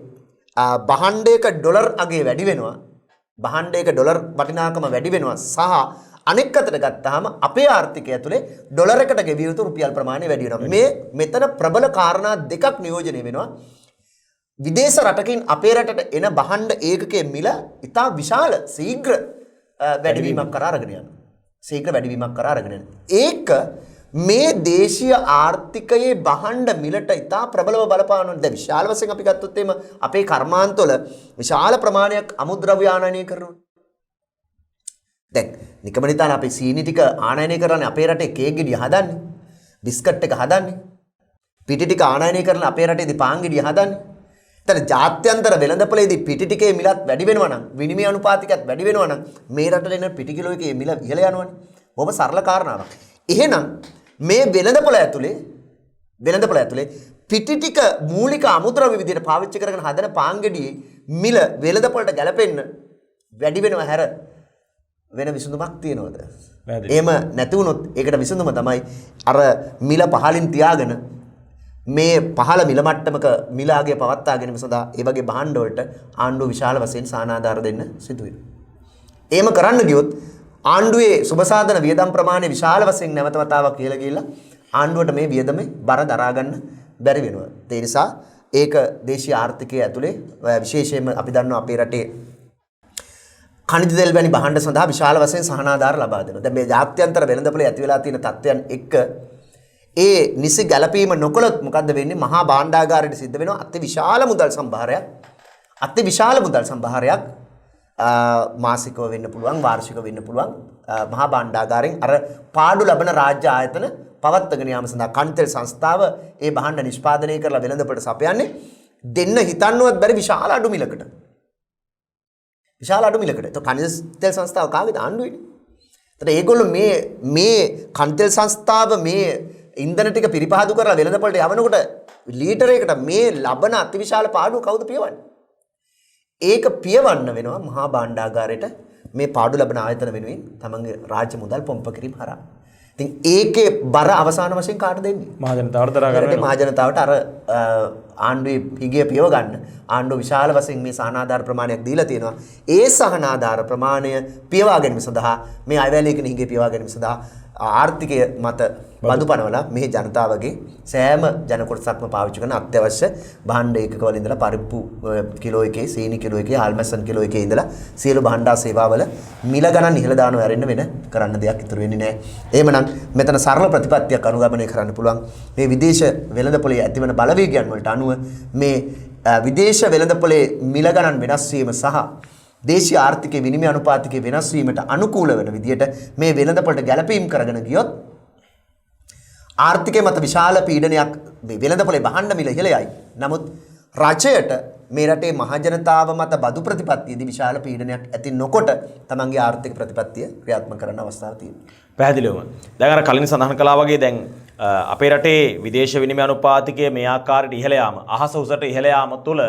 S2: භාණ්ඩයක ඩොලර් අගේ වැඩි වෙනවා. භාණ්ඩයක ඩොලර් වටිනාකම වැඩි වෙනවා සහ අනෙක් අතට ගත්තාම අපේ ආර්ථිකය ඇතුලේ ඩොලර් එකට ගෙවිය යුතු රුපියල් ප්‍රමාණය වැඩි වෙනවා. මේ මෙතන ප්‍රබල කාරණා දෙකක් නියෝජනය වෙනවා. විදේශ රටකින් අපේ රටට එන භාණ්ඩ ඒකකයේ මිල ඉතා විශාල ශීඝ්‍ර වැඩිවීමක් කරා අරගෙන යනවා. ශීඝ්‍ර වැඩිවීමක් කරා අරගෙන යනවා. ඒක මේ දේශීය ආර්ථිකයේ භාණ්ඩ මිලට ඉතා ප්‍රබලව බලපානවා. දැන් විශාල වශයෙන් අපි ගත්තොත් එimhe අපේ කර්මාන්තවල විශාල ප්‍රමාණයක් අමුද්‍රව්‍ය ආනයනය කරනවා. දැන් නිකමනිතාන අපි සීනි ටික ආනයනය කරන්නේ අපේ රටේ කේක් ගෙඩිය හදන්නේ. බිස්කට් එක හදන්නේ. පිටි ටික ආනයනය කරලා අපේ රටේදී පාන් ගෙඩිය හදන්නේ. එතන ජාත්‍යන්තර වෙළඳපොලේදී පිටි ටිකේ මිලත් වැඩි වෙනවා නම් විනිමය අනුපාතිකයත් වැඩි වෙනවා නම් මේ රටට එන පිටි කිලෝ එකේ මිල ඉහළ යනවනේ. බොහොම සරල කාරණාවක්. එහෙනම් මේ වෙළඳපොළ ඇතුලේ පිටි ටික මූලික අමුද්‍රව්‍ය විදිහට පාවිච්චි කරගෙන හදන පාන් ගෙඩියේ මිල වෙළඳපොළට ගැලපෙන්න වැඩි වෙනවා හැර වෙන විසඳුමක් තියනවද? එහෙම නැති වුණොත් ඒකට විසඳුම තමයි අර මිල පහලින් තියාගෙන මේ පහළ මිල මට්ටමක මිල ආගය පවත්වා ගැනීම සඳහා ඒ වගේ භාණ්ඩ වලට ආණ්ඩුව විශාල වශයෙන් සානාධාර දෙන්න සිදු වෙනවා. එහෙම කරන්න ගියොත් ආණ්ඩුවේ සුබසාධන වියදම් ප්‍රමාණය විශාල වශයෙන් නැවත වතාවක් කියලා ගිහිල්ලා ආණ්ඩුවට මේ වියදමේ බර දරා ගන්න බැරි වෙනවා. ඒ නිසා ඒක දේශීය ආර්ථිකය ඇතුලේ විශේෂයෙන්ම අපි දන්නවා අපේ රටේ खनिज तेल වැනි භාණ්ඩ සඳහා විශාල වශයෙන් සහනාධාර ලබා දෙනවා. දැන් මේ ජාත්‍යන්තර වෙළඳපොලේ ඇති වෙලා තියෙන තත්ත්වයන් එක්ක ඒ නිසි ගැළපීම නොකළොත් මොකද්ද වෙන්නේ? මහා භාණ්ඩාගාරයට සිද්ධ වෙනවා අති විශාල මුදල් සම්භාරයක් මාසිකව වෙන්න පුළුවන් වාර්ෂිකව වෙන්න පුළුවන් මහා භාණ්ඩාගාරයෙන් අර පාඩු ලබන රාජ්‍ය ආයතන පවත්වාගෙන යාම සඳහා කන්තෙල් සංස්ථාව ඒ භාණ්ඩ නිෂ්පාදනය කරලා වෙළඳපොළට සපයන්නේ දෙන්න හිතන්නවත් බැරි විශාල අඩු මිලකට. तो खनिज तेल संस्थाव कागद आंडुवेනේ. එතන ඒගොල්ලෝ මේ කන්තෙල් සංස්ථාව මේ ඉන්ධන ටික පිරිපහදු කරලා වෙළඳපොළට යවනකොට ලීටරයකට මේ ලබන අතිවිශාල පාඩුව කවුද පියවන්නේ? ඒක පියවන්න වෙනවා මහා භාණ්ඩාගාරයට මේ පාඩු ලබන ආයතන වෙනුවෙන් තමන්ගේ රාජ්‍ය මුදල් පොම්ප කිරීම හරහා. ඉතින් ඒකේ බර අවසාන වශයෙන් කාටද දෙන්නේ?
S1: මහ ජනතාවට දරා ගන්න වෙනවා.
S2: මහ ජනතාවට අර ආණ්ඩුවේ හිගය පියව ගන්න ආණ්ඩුව විශාල වශයෙන් මේ සහනාධාර ප්‍රමාණයක් දීලා තියෙනවා. ඒ සහනාධාර ප්‍රමාණය පියවා ගැනීම සඳහා මේ අයවැයේකින හිගය පියවා ගැනීම සඳහා ආර්ථිකය මත බදු පනවලා මේ ජනතාවගේ සෑම ජන කොටසක්ම පාවිච්චි කරන අත්‍යවශ්‍ය භාණ්ඩ ඒකකවල ඉඳලා පරිප්පු කිලෝ එකේ සීනි කිලෝ එකේ ආල්මසන් කිලෝ එකේ ඉඳලා සියලු භාණ්ඩා සේවාවල මිල ගණන් ඉහළ දානවා ඇරෙන්න වෙන කරන්න දෙයක් ඉතුරු වෙන්නේ නැහැ. එහෙමනම් මෙතන සරල ප්‍රතිපත්තියක් අනුගමනය කරන්න පුළුවන්. මේ විදේශ වෙළඳපොලේ ඇතිවන බලවේගයන් වලට අනුව මේ විදේශ වෙළඳපොලේ මිල ගණන් වෙනස් වීම සහ දේශීය ආර්ථිකයේ විනිමය අනුපාතිකයේ වෙනස් වීමට අනුකූල වෙන විදියට මේ වෙළඳපොළට ගැළපීම් කරගෙන ගියොත් ආර්ථිකය මත විශාල පීඩනයක් වෙළඳපොලේ භාණ්ඩ මිල ඉහළයි. නමුත් රජයට මේ රටේ මහජනතාව මත බදු ප්‍රතිපත්තියේදී විශාල පීඩනයක් ඇති නොකොට තමන්ගේ ආර්ථික ප්‍රතිපත්තිය ක්‍රියාත්මක කරන්න අවස්ථාවක් තියෙනවා.
S1: පැහැදිලිවම. දැන් අර කලින් සඳහන් කළා වගේ දැන් අපේ රටේ විදේශ විනිමය අනුපාතිකය මේ ආකාරයට ඉහළ යාම, අහස උසට ඉහළ යාම තුළ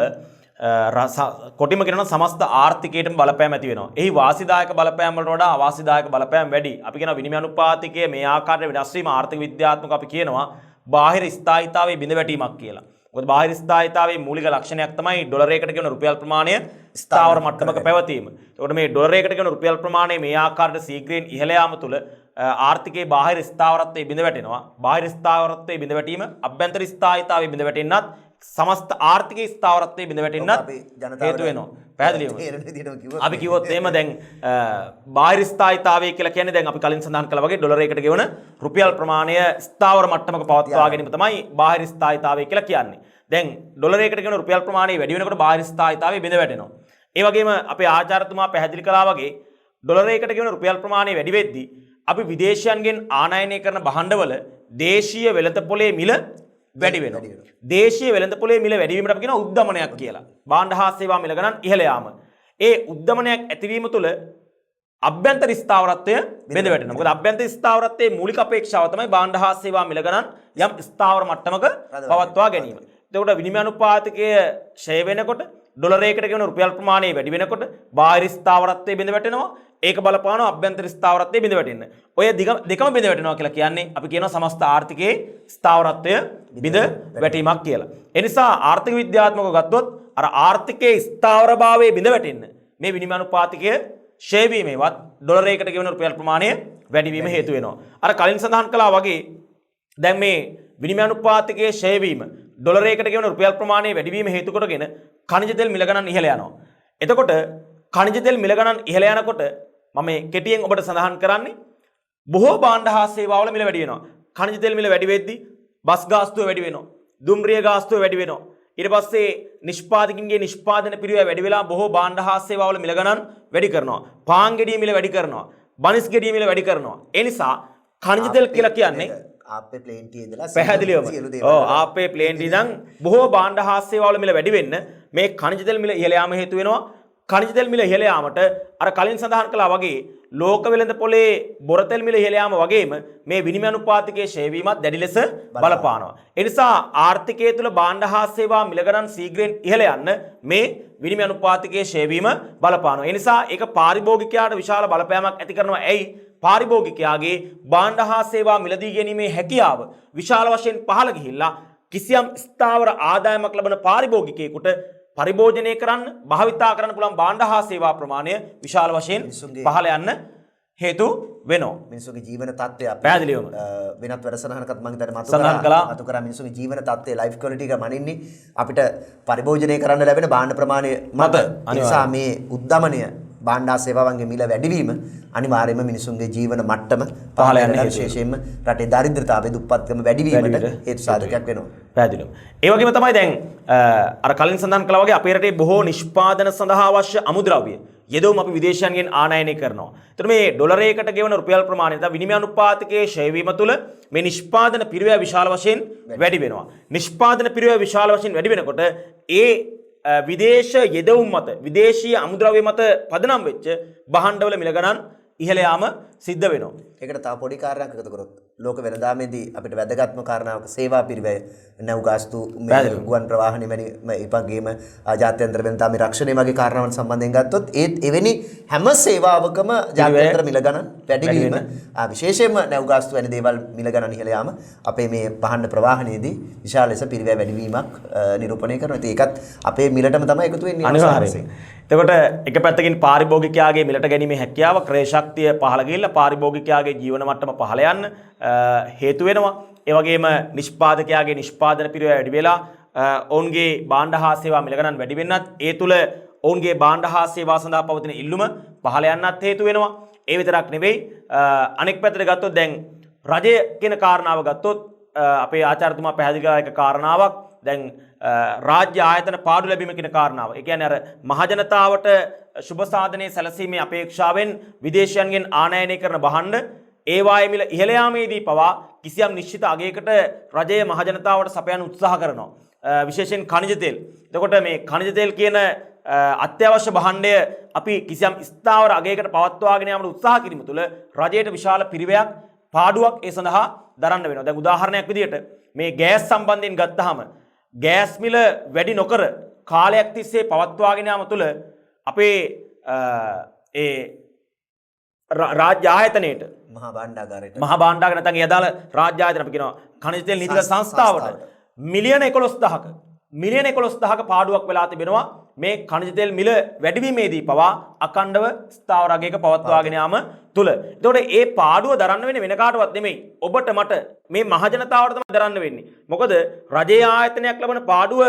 S1: කොටිම කියනවා සමස්ත ආර්ථිකයටම බලපෑම් ඇති වෙනවා. එහි වාසිදායක බලපෑම් වලට වඩා අවාසිදායක බලපෑම් වැඩි. අපි කියනවා විනිමය අනුපාතිකය මේ ආකාරයට වෙනස් වීම ආර්ථික විද්‍යාත්මක අපි කියනවා බාහිර ස්ථායීතාවයේ බිඳ වැටීමක් කියලා. මොකද බාහිර ස්ථායීතාවයේ මූලික ලක්ෂණයක් තමයි ඩොලරයකට කියන රුපියල් ප්‍රමාණය ස්ථාවර මට්ටමක පැවතීම. ඒකට මේ ඩොලරයකට කියන රුපියල් ප්‍රමාණය මේ ආකාරයට ශීඝ්‍රයෙන් ඉහළ යාම තුළ ආර්ථිකයේ බාහිර ස්ථාවරත්වයේ බිඳ වැටෙනවා. බාහිර ස්ථාවරත්වයේ බිඳ වැටීම අභ්‍යන්තර ස්ථායීතාවයේ බිඳ වැටෙන්නත් සමස්ත ආර්ථිකයේ ස්ථාවරත්වයේ බිඳ වැටෙන්නත් හේතු වෙනවා. පැහැදිලිවම. අපි කිව්වොත් එහෙම දැන් බාහිර ස්ථායීතාවය කියලා කියන්නේ දැන් අපි කලින් සඳහන් කළා වගේ ඩොලරයකට ගෙවන රුපියල් ප්‍රමාණය ස්ථාවර මට්ටමක පවත්වා ගැනීම තමයි බාහිර ස්ථායීතාවය කියලා කියන්නේ. දැන් ඩොලරයකට ගෙවන රුපියල් ප්‍රමාණය වැඩි වෙනකොට බාහිර ස්ථායීතාවය බිඳ වැටෙනවා. ඒ වගේම අපේ ආචාර්යතුමා පැහැදිලි කළා වගේ ඩොලරයකට ගෙවන රුපියල් ප්‍රමාණය වැඩි වෙද්දී අපි විදේශයන්ගෙන් ආනයනය කරන භාණ්ඩවල දේශීය වෙළඳපොලේ මිල වැඩි වෙනවා. දේශීය වෙළඳපොලේ මිල වැඩි වීමට අපි කියනවා උද්දමනයක් කියලා. භාණ්ඩ හා සේවා මිල ගණන් ඉහළ යාම. ඒ උද්දමනයක් ඇතිවීම තුළ අභ්‍යන්තර ස්ථාවරත්වය බිඳ වැටෙනවා. මොකද අභ්‍යන්තර ස්ථාවරත්වයේ මූලික අපේක්ෂාව තමයි භාණ්ඩ හා සේවා මිල ගණන් යම් ස්ථාවර මට්ටමක පවත්වා ගැනීම. එතකොට විනිමය අනුපාතිකය ඡය වෙනකොට ඩොලරයකට ගෙවන රුපියල් ප්‍රමාණය වැඩි වෙනකොට බාහිර ස්ථාවරත්වයේ බිඳ වැටෙනවා. ඒක බලපානවා අභ්‍යන්තර ස්ථාවරත්වයේ බිඳ වැටෙන්න. ඔය දෙකම බිඳ වැටෙනවා කියලා කියන්නේ අපි කියනවා සමස්ත ආර්ථිකයේ ස්ථාවරත්වය බිඳ වැටීමක් කියලා. ඒ නිසා ආර්ථික විද්‍යාත්මකව ගත්තොත් අර ආර්ථිකයේ ස්ථාවරභාවයේ බිඳ වැටෙන්න මේ විනිමය අනුපාතිකය ඡය වීමේවත් ඩොලරයකට ගෙවන රුපියල් ප්‍රමාණය වැඩි වීම හේතු වෙනවා. අර කලින් සඳහන් කළා වගේ දැන් මේ විනිමය අනුපාතිකයේ ඡය වීම ඩොලරයකට ගෙවන රුපියල් ප්‍රමාණය වැඩි වීම හේතු කොටගෙන ඛනිජ තෙල් මිල ගණන් ඉහළ යනවා. එතකොට ඛනිජ තෙල් මිල ගණන් ඉහළ යනකොට මම කෙටියෙන් ඔබට සඳහන් කරන්නේ බොහෝ භාණ්ඩ හා සේවාවල මිල වැඩි වෙනවා. ඛනිජ තෙල් මිල වැඩි වෙද්දී බස් ගාස්තුව වැඩි වෙනවා. දුම්රිය ගාස්තුව වැඩි වෙනවා. ඊට පස්සේ නිෂ්පාදකින්ගේ නිෂ්පාදන පිරිවැය වැඩි වෙලා බොහෝ භාණ්ඩ හා සේවාවල මිල ගණන් වැඩි කරනවා. පාන් ගෙඩිය මිල වැඩි කරනවා. බනිස් ගෙඩිය මිල වැඩි කරනවා. ඒ නිසා ඛනිජ තෙල් කියලා කියන්නේ
S2: ආපේ ප්ලේන්ටි ඉඳලා
S1: පැහැදිලිවම ආපේ ප්ලේන්ටි ඉඳන් බොහෝ භාණ්ඩ හා සේවාවල මිල වැඩි වෙන්න මේ ඛනිජ තෙල් මිල ඉහළ යාම හේතු වෙනවා. ඛනිජ තෙල් මිල ඉහළ යාමට අර කලින් සඳහන් කළා වගේ ලෝක වෙළඳ පොලේ බොර තෙල් මිල ඉහළ යාම වගේම මේ විනිමය අනුපාතිකයේ ඡය වීමත් දැඩි ලෙස බලපානවා. ඒ නිසා ආර්ථිකය තුළ භාණ්ඩ හා සේවා මිල ගණන් ශීඝ්‍රයෙන් ඉහළ යන්න මේ විනිමය අනුපාතිකයේ ඡය වීම බලපානවා. ඒ නිසා ඒක පාරිභෝගිකයාට විශාල බලපෑමක් ඇති කරනවා. ඇයි? පාරිභෝගිකයාගේ භාණ්ඩ හා සේවා මිලදී ගැනීමේ හැකියාව විශාල වශයෙන් පහළ ගිහිල්ලා කිසියම් ස්ථාවර ආදායමක් ලබන පාරිභෝගිකයෙකුට පරිභෝජනය කරන්න භාවිතා කරන්න පුළුවන් භාණ්ඩ හා සේවා ප්‍රමාණය විශාල වශයෙන් පහළ යන්න හේතු වෙනවා.
S2: මිනිසුගේ ජීවන තත්ත්වය
S1: පැහැදිලිවම
S2: වෙනත් වැඩසටහනකත් මම හිතන්නේ මතු කරා මිනිසුගේ ජීවන තත්ත්වය ලයිෆ් ක්වොලිටි එක මනින්නේ අපිට පරිභෝජනය කරන්න ලැබෙන භාණ්ඩ ප්‍රමාණය මත. ඒ නිසා මේ උද්දමනය භාණ්ඩ හා සේවාවන්ගේ මිල වැඩිවීම අනිවාර්යයෙන්ම මිනිසුන්ගේ ජීවන මට්ටම පහළ යන විශේෂයෙන්ම රටේ දරිද්‍රතාවයේ දුප්පත්කම වැඩිවීමට හේතු සාධකයක් වෙනවා.
S1: පැහැදිලිවම. ඒ වගේම තමයි දැන් අර කලින් සඳහන් කළා වගේ අපේ රටේ බොහෝ නිෂ්පාදන සඳහා අවශ්‍ය අමුද්‍රව්‍ය යෙදවුම් අපි විදේශයන්ගෙන් ආනයනය කරනවා. එතකොට මේ ඩොලරයකට ගෙවන රුපියල් ප්‍රමාණය නැත්නම් විනිමය අනුපාතිකයේ ඡය වීම තුළ මේ නිෂ්පාදන පිරිවැය විශාල වශයෙන් වැඩි වෙනවා. නිෂ්පාදන පිරිවැය විශාල වශයෙන් වැඩි වෙනකොට ඒ විදේශ යෙදවුම් මත විදේශීය අමුද්‍රව්‍ය මත පදනම් වෙච්ච භාණ්ඩවල මිල ගණන් ඉහළ යාම සිද්ධ වෙනවා.
S2: ඒකට තව පොඩි කාරණයක් එකතු කරොත් ලෝක වෙළඳාමේදී අපිට වැදගත්ම කාරණාවක් සේවා පිරිවැය නැව් ගාස්තු ගුවන් ප්‍රවාහන වැනි එපගේම ජාත්‍යන්තර වෙළඳාමේ රක්ෂණය වගේ කාරණාවන් සම්බන්ධයෙන් ගත්තොත් ඒත් එවැනි හැම සේවාවකම ජාත්‍යන්තර මිල ගණන් වැඩි වීම විශේෂයෙන්ම නැව් ගාස්තු වැනි දේවල් මිල ගණන් ඉහළ යාම අපේ මේ භාණ්ඩ ප්‍රවාහනයේදී විශාල ලෙස පිරිවැය වැඩිවීමක් නිරූපණය කරනවා. ඒකත් අපේ මිලටම තමයි එකතු වෙන්නේ
S1: අනිවාර්යයෙන්. එතකොට එක පැත්තකින් පාරිභෝගිකයාගේ මිලට ගැනීමේ හැකියාව ක්‍රය ශක්තිය පහළ ගිහිල්ලා පාරිභෝගිකයාගේ ජීවන මට්ටම පහළ යන්න හේතු වෙනවා. ඒ වගේම නිෂ්පාදකයාගේ නිෂ්පාදන පිරිවැය වැඩි වෙලා ඔවුන්ගේ භාණ්ඩ හා සේවා මිල ගණන් වැඩි වෙන්නත් ඒ තුල ඔවුන්ගේ භාණ්ඩ හා සේවා සඳහා පවතින ඉල්ලුම පහළ යන්නත් හේතු වෙනවා. ඒ විතරක් නෙවෙයි අනෙක් පැත්තට ගත්තොත් දැන් රජය කියන කාරණාව ගත්තොත් අපේ ආචාර්යතුමා පැහැදිලි කළ එක කාරණාවක් දැන් රාජ්‍ය ආයතන පාඩු ලැබීම කියන කාරණාව. ඒ කියන්නේ අර මහජනතාවට සුබ සාධනයේ සැලසීමේ අපේක්ෂාවෙන් විදේශයන්ගෙන් ආනයනය කරන භාණ්ඩ ඒ වායේ මිල ඉහළ යාමේදී පවා කිසියම් නිශ්චිත අගයකට රජය මහජනතාවට සපයන්න උත්සාහ කරනවා. විශේෂයෙන් ඛනිජ තෙල්. එතකොට මේ ඛනිජ තෙල් කියන අත්‍යවශ්‍ය භාණ්ඩය අපි කිසියම් ස්ථාවර අගයකට පවත්වාගෙන යාමට උත්සාහ කිරීම තුළ රජයට විශාල පිරිවැයක් පාඩුවක් ඒ සඳහා දරන්න වෙනවා. දැන් උදාහරණයක් විදිහට මේ ගෑස් සම්බන්ධයෙන් ගත්තාම ගෑස් මිල වැඩි නොකර කාලයක් තිස්සේ පවත්වාගෙන යාම තුළ අපේ ඒ රාජ්‍ය ආයතනයට
S2: මහා භාණ්ඩාගාරයට
S1: නැත්නම් ඒ අදාළ රාජ්‍ය ආයතන අපි කියනවා ඛනිජ තෙල් නීතිගත සංස්ථාවට මිලියන 11,000ක පාඩුවක් වෙලා තිබෙනවා මේ ඛනිජ තෙල් මිල වැඩිවීමේදී පවා අඛණ්ඩව ස්ථාවර අගයක පවත්වාගෙන යාම තුල. එතකොට ඒ පාඩුව දරන්න වෙන්නේ වෙන කාටවත් නෙමෙයි. ඔබට මට මේ මහජනතාවට තමයි දරන්න වෙන්නේ. මොකද රජයේ ආයතනයක් ලබන පාඩුව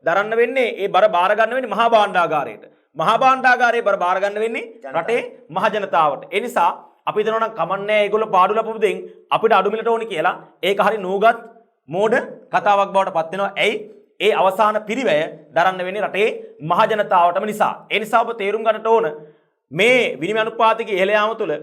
S1: දරන්න වෙන්නේ ඒ බර බාර ගන්න වෙන්නේ මහා භාණ්ඩාගාරයට. මහා භාණ්ඩාගාරයේ බර බාර ගන්න වෙන්නේ රටේ මහජනතාවට. ඒ නිසා අපි හිතනවා නම් කමන්නේ ඒගොල්ලෝ පාඩු ලැබපු දෙයින් අපිට අඩු මිලට ඕනි කියලා. ඒක හරි නූගත් මෝඩ කතාවක් බවට පත් වෙනවා. ඇයි? ඒ අවසාන පිරිවැය දරන්න වෙන්නේ රටේ මහජනතාවටම නිසා. ඒ නිසා ඔබ තේරුම් ගන්නට ඕන මේ විනිමය අනුපාතිකයේ ඉහළ යාම තුළ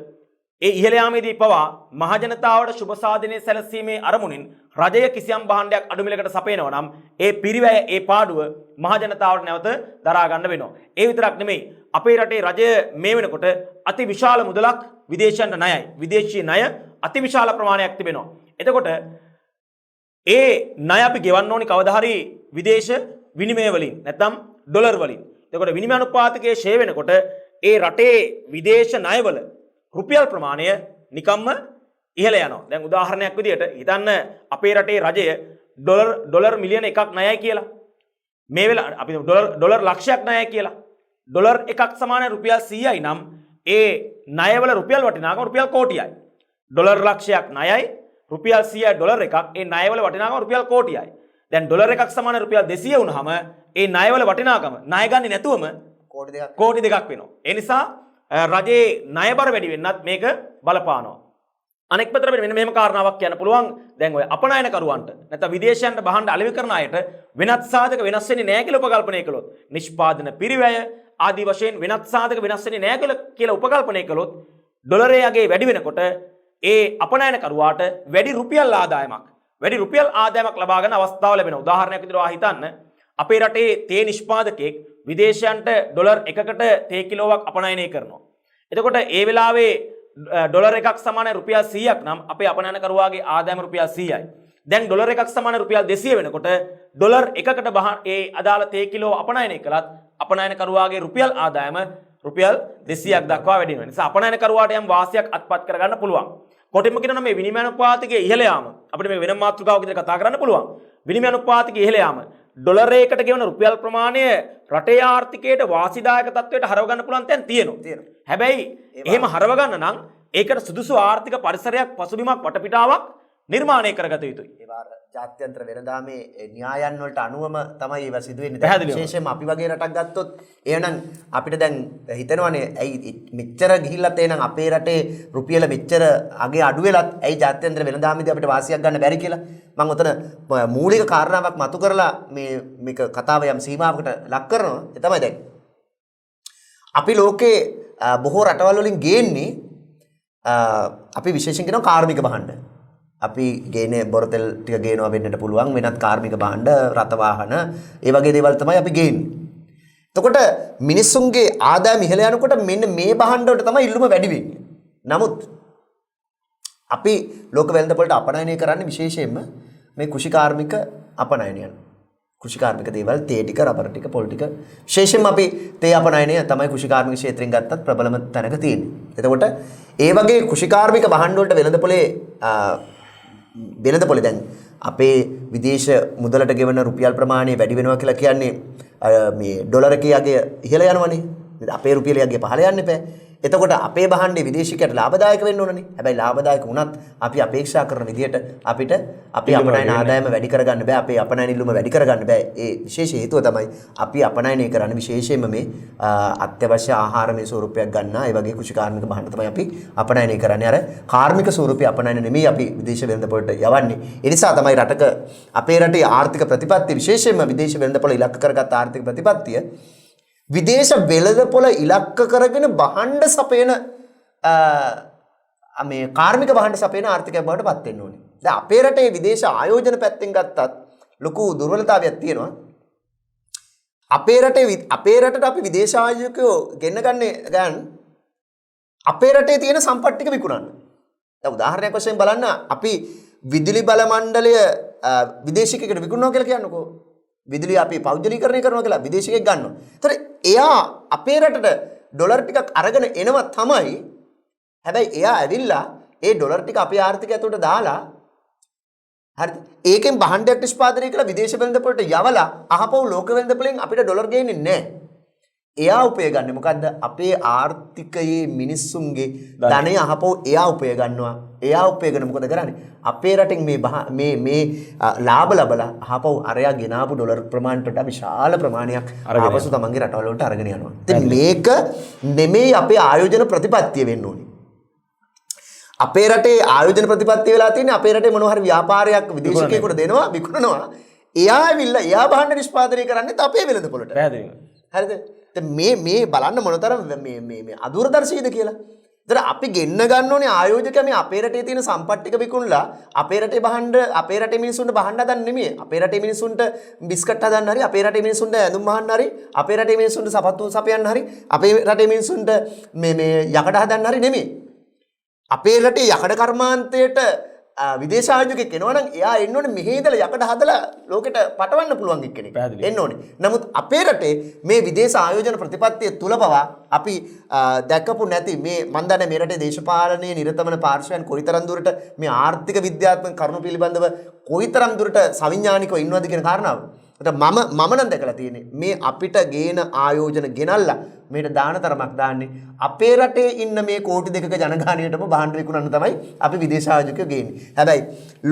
S1: ඒ ඉහළ යාමේදී පවා මහජනතාවට සුබ සාධනයේ සැලසීමේ අරමුණින් රජය කිසියම් භාණ්ඩයක් අඩු මිලකට සපයනවා නම් ඒ පිරිවැය ඒ පාඩුව මහජනතාවට නැවත දරා ගන්න වෙනවා. ඒ විතරක් නෙමෙයි අපේ රටේ රජය මේ වෙනකොට අති විශාල මුදලක් විදේශයන්ට ණයයි. විදේශීය ණය අති විශාල ප්‍රමාණයක් තිබෙනවා. එතකොට ඒ ණය අපි ගෙවන්න ඕනි කවදා හරි විදේශ විනිමය වලින් නැත්නම් ඩොලර් වලින්. එතකොට විනිමය අනුපාතකයේ ෂේ වෙනකොට ඒ රටේ විදේශ ණයවල රුපියල් ප්‍රමාණය නිකම්ම ඉහළ යනවා. දැන් උදාහරණයක් විදිහට හිතන්න අපේ රටේ රජය ඩොලර් මිලියන 1ක් ණයයි කියලා. මේ වෙලාව අපි ඩොලර් ලක්ෂයක් ණයයි කියලා. ඩොලර් එකක් සමාන රුපියල් 100යි නම් ඒ ණයවල රුපියල් වටිනාකම රුපියල් කෝටියයි. ඩොලර් ලක්ෂයක් ණයයි රුපියල් 100යි ඩොලර් එකක් ඒ ණයවල වටිනාකම රුපියල් කෝටියයි. දැන් ඩොලර් එකක් සමාන රුපියල් 200 වුණාම ඒ ණයවල වටිනාකම ණය ගන්නේ නැතුවම කෝටි දෙකක් වෙනවා. ඒ නිසා රජයේ ණයබර වැඩි වෙන්නත් මේක බලපානවා. අනෙක් පැත්තට මෙන්න මෙහෙම කාරණාවක් කියන්න පුළුවන්. දැන් ඔය අපනයනකරුවන්ට නැත්නම් විදේශයන්ට බහන්න අලෙවි කරන අයට වෙනත් සාධක වෙනස් වෙන්නේ නැහැ කියලා උපකල්පනය කළොත් නිෂ්පාදන පිරිවැය ආදී වශයෙන් වෙනත් සාධක වෙනස් වෙන්නේ නැහැ කියලා උපකල්පනය කළොත් ඩොලරයේ අගේ වැඩි වෙනකොට ඒ අපනයනකරුවාට වැඩි රුපියල් ආදායමක් ලබා ගන්න අවස්ථාව ලැබෙනවා. උදාහරණයක් විදිහට හිතන්න අපේ රටේ තේ නිෂ්පාදකයෙක් විදේශයන්ට ඩොලර් එකකට තේ කිලෝවක් අපනයනය කරනවා. එතකොට ඒ වෙලාවේ ඩොලර් එකක් සමාන රුපියල් 100ක් නම් අපේ අපනයනකරුවාගේ ආදායම රුපියල් 100යි. දැන් ඩොලර් එකක් සමාන රුපියල් 200 වෙනකොට ඩොලර් එකකට ඒ අදාළ තේ කිලෝ අපනයනය කළත් අපනයනකරුවාගේ රුපියල් ආදායම රුපියල් 200ක් දක්වා වැඩි වෙනවා. නිසා අපනයනකරුවාට යම් වාසියක් අත්පත් කරගන්න පුළුවන්. කොටින්ම කියනවා මේ විනිමය අනුපාතකයේ ඉහළ යාම අපිට මේ වෙනම මාතෘකාවක් විදිහට කතා කරන්න පුළුවන්. විනිමය අනුපාතකයේ ඉහළ යාම ඩොලරයකට ගෙවන රුපියල් ප්‍රමාණය රටේ ආර්ථිකයට වාසිදායක තත්වයට හරව ගන්න පුළුවන් තැන් තියෙනවා. හැබැයි එහෙම හරව ගන්න නම් ඒකට සුදුසු ආර්ථික පරිසරයක් පසුබිමක් වටපිටාවක් නිර්මාණය කරගත යුතුයි.
S2: ඒවා ජාත්‍යන්තර වෙනදාමේ න්‍යායන් වලට අනුවම තමයි ඒවා සිදු වෙන්නේ. විශේෂයෙන්ම අපි වගේ රටක් ගත්තොත් එහෙනම් අපිට දැන් හිතෙනවානේ ඇයි මෙච්චර ගිහිල්ලත් එහෙනම් අපේ රටේ රුපියල මෙච්චර අගේ අඩු වෙලත් ඇයි ජාත්‍යන්තර වෙනදාමේදී අපිට වාසියක් ගන්න බැරි කියලා. මම උතන මූලික කාරණාවක් මතු කරලා මේක කතාව යම් සීමාවකට ලක් කරනවා. ඒ තමයි දැන් අපි ලෝකේ බොහෝ රටවල් වලින් ගේන්නේ අපි විශේෂයෙන් කියනවා කාර්මික භාණ්ඩ. අපි ගේන්නේ බොරතෙල් ටික ගේනවා වෙන්නට පුළුවන් වෙනත් කාර්මික භාණ්ඩ රථ වාහන ඒ වගේ දේවල් තමයි අපි ගේන්නේ. එතකොට මිනිස්සුන්ගේ ආදායම ඉහළ යනකොට මෙන්න මේ භාණ්ඩ වලට තමයි ඉල්ලුම වැඩි වෙන්නේ. නමුත් අපි ලෝක වෙළඳපොළට අපනයනය කරන්නේ විශේෂයෙන්ම මේ කෘෂිකාර්මික අපනයනයන්. කෘෂිකාර්මික දේවල් තේ ටික රබර් ටික පොල් ටික විශේෂයෙන්ම අපි තේ අපනයනය තමයි කෘෂිකාර්මික ක්ෂේත්‍රයෙන් ගත්තත් ප්‍රබලම තැනක තියෙන්නේ. එතකොට ඒ වගේ කෘෂිකාර්මික භාණ්ඩ වලට වෙළඳපොලේ දැන් අපේ විදේශ මුදලට ගෙවන රුපියල් ප්‍රමාණය වැඩි වෙනවා කියලා කියන්නේ මේ ඩොලර් එකේ ඉහළ යනවනේ. අපේ රුපියලේ යගේ පහළ යන්න එපා. එතකොට අපේ භාණ්ඩේ විදේශිකයට ලාභදායක වෙන්න ඕනනේ. හැබැයි ලාභදායක වුණත් අපි අපේක්ෂා කරන විදිහට අපිට අපේ අපනයන ආදායම වැඩි කරගන්න බෑ. අපේ අපනයන ඉල්ලුම වැඩි කරගන්න බෑ. ඒ විශේෂ හේතුව තමයි අපි අපනයනය කරන්නේ විශේෂයෙන්ම මේ අත්‍යවශ්‍ය ආහාරමය ස්වරූපයක් ගන්නා ඒ වගේ කෘෂිකාර්මික භාණ්ඩ තමයි අපි අපනයනය කරන්නේ. අර කාර්මික ස්වරූපී අපනයන නෙමෙයි අපි විදේශ වෙළඳපොළට යවන්නේ. ඒ නිසා තමයි රටක අපේ රටේ ආර්ථික ප්‍රතිපත්තිය විශේෂයෙන්ම විදේශ වෙළඳපොළ ඉලක්ක කරගත් ආර්ථික ප්‍රතිපත්තිය විදේශ වෙළඳපොළ ඉලක්ක කරගෙන භාණ්ඩ සපයන මේ කාර්මික භාණ්ඩ සපයන ආර්ථිකයක් බවට පත් වෙන්න ඕනේ. දැන් අපේ රටේ විදේශ ආයෝජන පැත්තෙන් ගත්තත් ලොකු දුර්වලතාවයක් තියෙනවා. අපේ රටට අපි විදේශ ආයෝජකයෝ ගන්න අපේ රටේ තියෙන සම්පත් ටික විකුණන්න. දැන් උදාහරණයක් වශයෙන් බලන්න අපි විදුලි බල මණ්ඩලය විදේශිකයෙකුට විකුණනවා කියලා කියන්නකෝ. විදුලිය අපි පෞද්ගලීකරණය කරනවා කියලා විදේශිකයෙක් ගන්නවා. ඒතර එයා අපේ රටට ඩොලර් ටිකක් අරගෙන එනවා තමයි. හැබැයි එයා ඇවිල්ලා ඒ ඩොලර් ටික අපේ ආර්ථිකය ඇතුළට දාලා හරිද? ඒකෙන් භාණ්ඩයක් නිෂ්පාදනය කළා විදේශ වෙළඳපොළට යවලා අහපව් ලෝක වෙළඳපොළෙන් අපිට ඩොලර් ගේන්නේ නැහැ. එයා උපය ගන්න මොකද්ද? අපේ ආර්ථිකයේ මිනිස්සුන්ගේ ධනය අහපව් එයා උපය ගන්නවා. එයා උපයගෙන මොකද කරන්නේ? අපේ රටින් මේ ලාභ ලබලා අහපව් අරයා ගෙනාපු ඩොලර් ප්‍රමාණයට විශාල ප්‍රමාණයක් ආපසු තමන්ගේ රටවල වලට අරගෙන යනවා. ඉතින් මේක නෙමෙයි අපේ ආයෝජන ප්‍රතිපත්තිය වෙන්න ඕනේ. අපේ රටේ ආයෝජන ප්‍රතිපත්තිය වෙලා තියෙන්නේ අපේ රටේ මොනවා හරි ව්‍යාපාරයක් විදේශිකයෙකුට දෙනවා විකුණනවා. එයා ඇවිල්ලා එයා භාණ්ඩ නිෂ්පාදනය කරන්නේ අපේ වෙළඳපොළට.
S1: පැහැදිලිව.
S2: හරිද? මේ බලන්න මොනතරම් මේ අදූරදර්ශීද කියලා. ඒතර අපි ගෙන්න ගන්න ඕනේ ආයෝජකයා මේ අපේ රටේ තියෙන සම්පත් ටික විකුණලා අපේ රටේ භාණ්ඩ අපේ රටේ මිනිස්සුන්ට භාණ්ඩ හදන්න නෙමෙයි. අපේ රටේ මිනිස්සුන්ට බිස්කට් හදන්න හරි අපේ රටේ මිනිස්සුන්ට ඇඳුම් මහන්න හරි අපේ රටේ මිනිස්සුන්ට සපත්තු සපයන්න හරි අපේ රටේ මිනිස්සුන්ට මේ යකඩ හදන්න හරි නෙමෙයි. අපේ රටේ යකඩ කර්මාන්තයට විදේශ ආයෝජකෙක් එනවා නම් එයා එන්න ඕනේ මෙහි ඉඳලා යකඩ හදලා ලෝකෙට පටවන්න පුළුවන් එක්කෙනෙක් එන්න ඕනේ. නමුත් අපේ රටේ මේ විදේශ ආයෝජන ප්‍රතිපත්තිය තුල පවා අපි දැකපු නැති මේ මන් දන්නේ මේ රටේ දේශපාලනයේ නිරත වන පාර්ශවයන් කොයිතරම් දුරට මේ ආර්ථික විද්‍යාත්මක කරුණු පිළිබඳව කොයිතරම් දුරට සවිඥානිකව ඉන්නවද කියන කාරණාව. මම නම් දැකලා තියෙන්නේ මේ අපිට ගේන ආයෝජන ගෙනල්ලා මේට දාන තරමක් දාන්නේ අපේ රටේ ඉන්න මේ කෝටි දෙකක ජනගහනයටම භාණ්ඩ විකුණන්න තමයි අපි විදේශ ආයෝජකයෝ ගේන්නේ. හැබැයි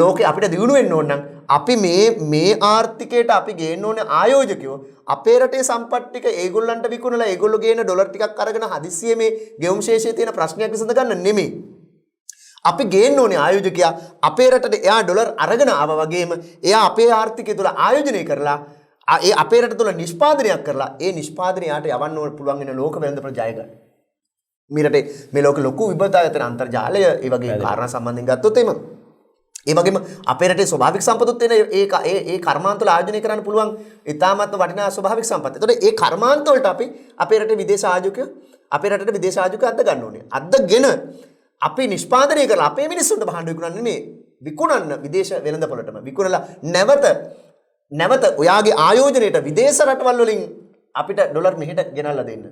S2: ලෝකේ අපිට දියුණු වෙන්න ඕන නම් අපි මේ ආර්ථිකයට අපි ගේන්න ඕනේ ආයෝජකයෝ අපේ රටේ සම්පත් ටික ඒගොල්ලන්ට විකුණලා ඒගොල්ලෝ ගේන ඩොලර් ටිකක් අරගෙන හදිස්සියේ මේ ගෙවුම් ශේෂයේ තියෙන ප්‍රශ්නයක් විසඳ ගන්න නෙමෙයි. අපි ගේන්න ඕනේ ආයෝජකයා අපේ රටට එයා ඩොලර් අරගෙන ආවා වගේම එයා අපේ ආර්ථිකය තුළ ආයෝජනය කරලා ඒ අපේ රට තුළ නිෂ්පාදනයක් කරලා ඒ නිෂ්පාදනයට යවන්න පුළුවන් වෙන ලෝක වෙළඳපොළ ජය ගන්න. මේ රටේ මේ ලෝක ලොකු විභවතාවයක් තියෙන අන්තර්ජාලය ඒ වගේ කාරණා සම්බන්ධයෙන් ගත්තොත් එimhe ඒ වගේම අපේ රටේ ස්වභාවික සම්පතුත් තියෙන ඒ කර්මාන්ත වල ආයෝජනය කරන්න පුළුවන් ඉතාමත්ම වටිනා ස්වභාවික සම්පත්. ඒතකොට ඒ කර්මාන්ත වලට අපි අපේ රටේ විදේශ ආයෝජකයෝ අපේ රටේ විදේශ ආයෝජකයෝ අද්ද ගන්න ඕනේ. අද්දගෙන අපි නිෂ්පාදනය කරලා අපේ මිනිස්සුන්ට භාණ්ඩ විකුණන්නේ නෙමෙයි විකුණන්න විදේශ වෙළඳපොළටම විකුණලා නැවත ඔයාගේ ආයෝජනයට විදේශ රටවල් වලින් අපිට ඩොලර් මෙහෙට ගෙනල්ලා දෙන්න.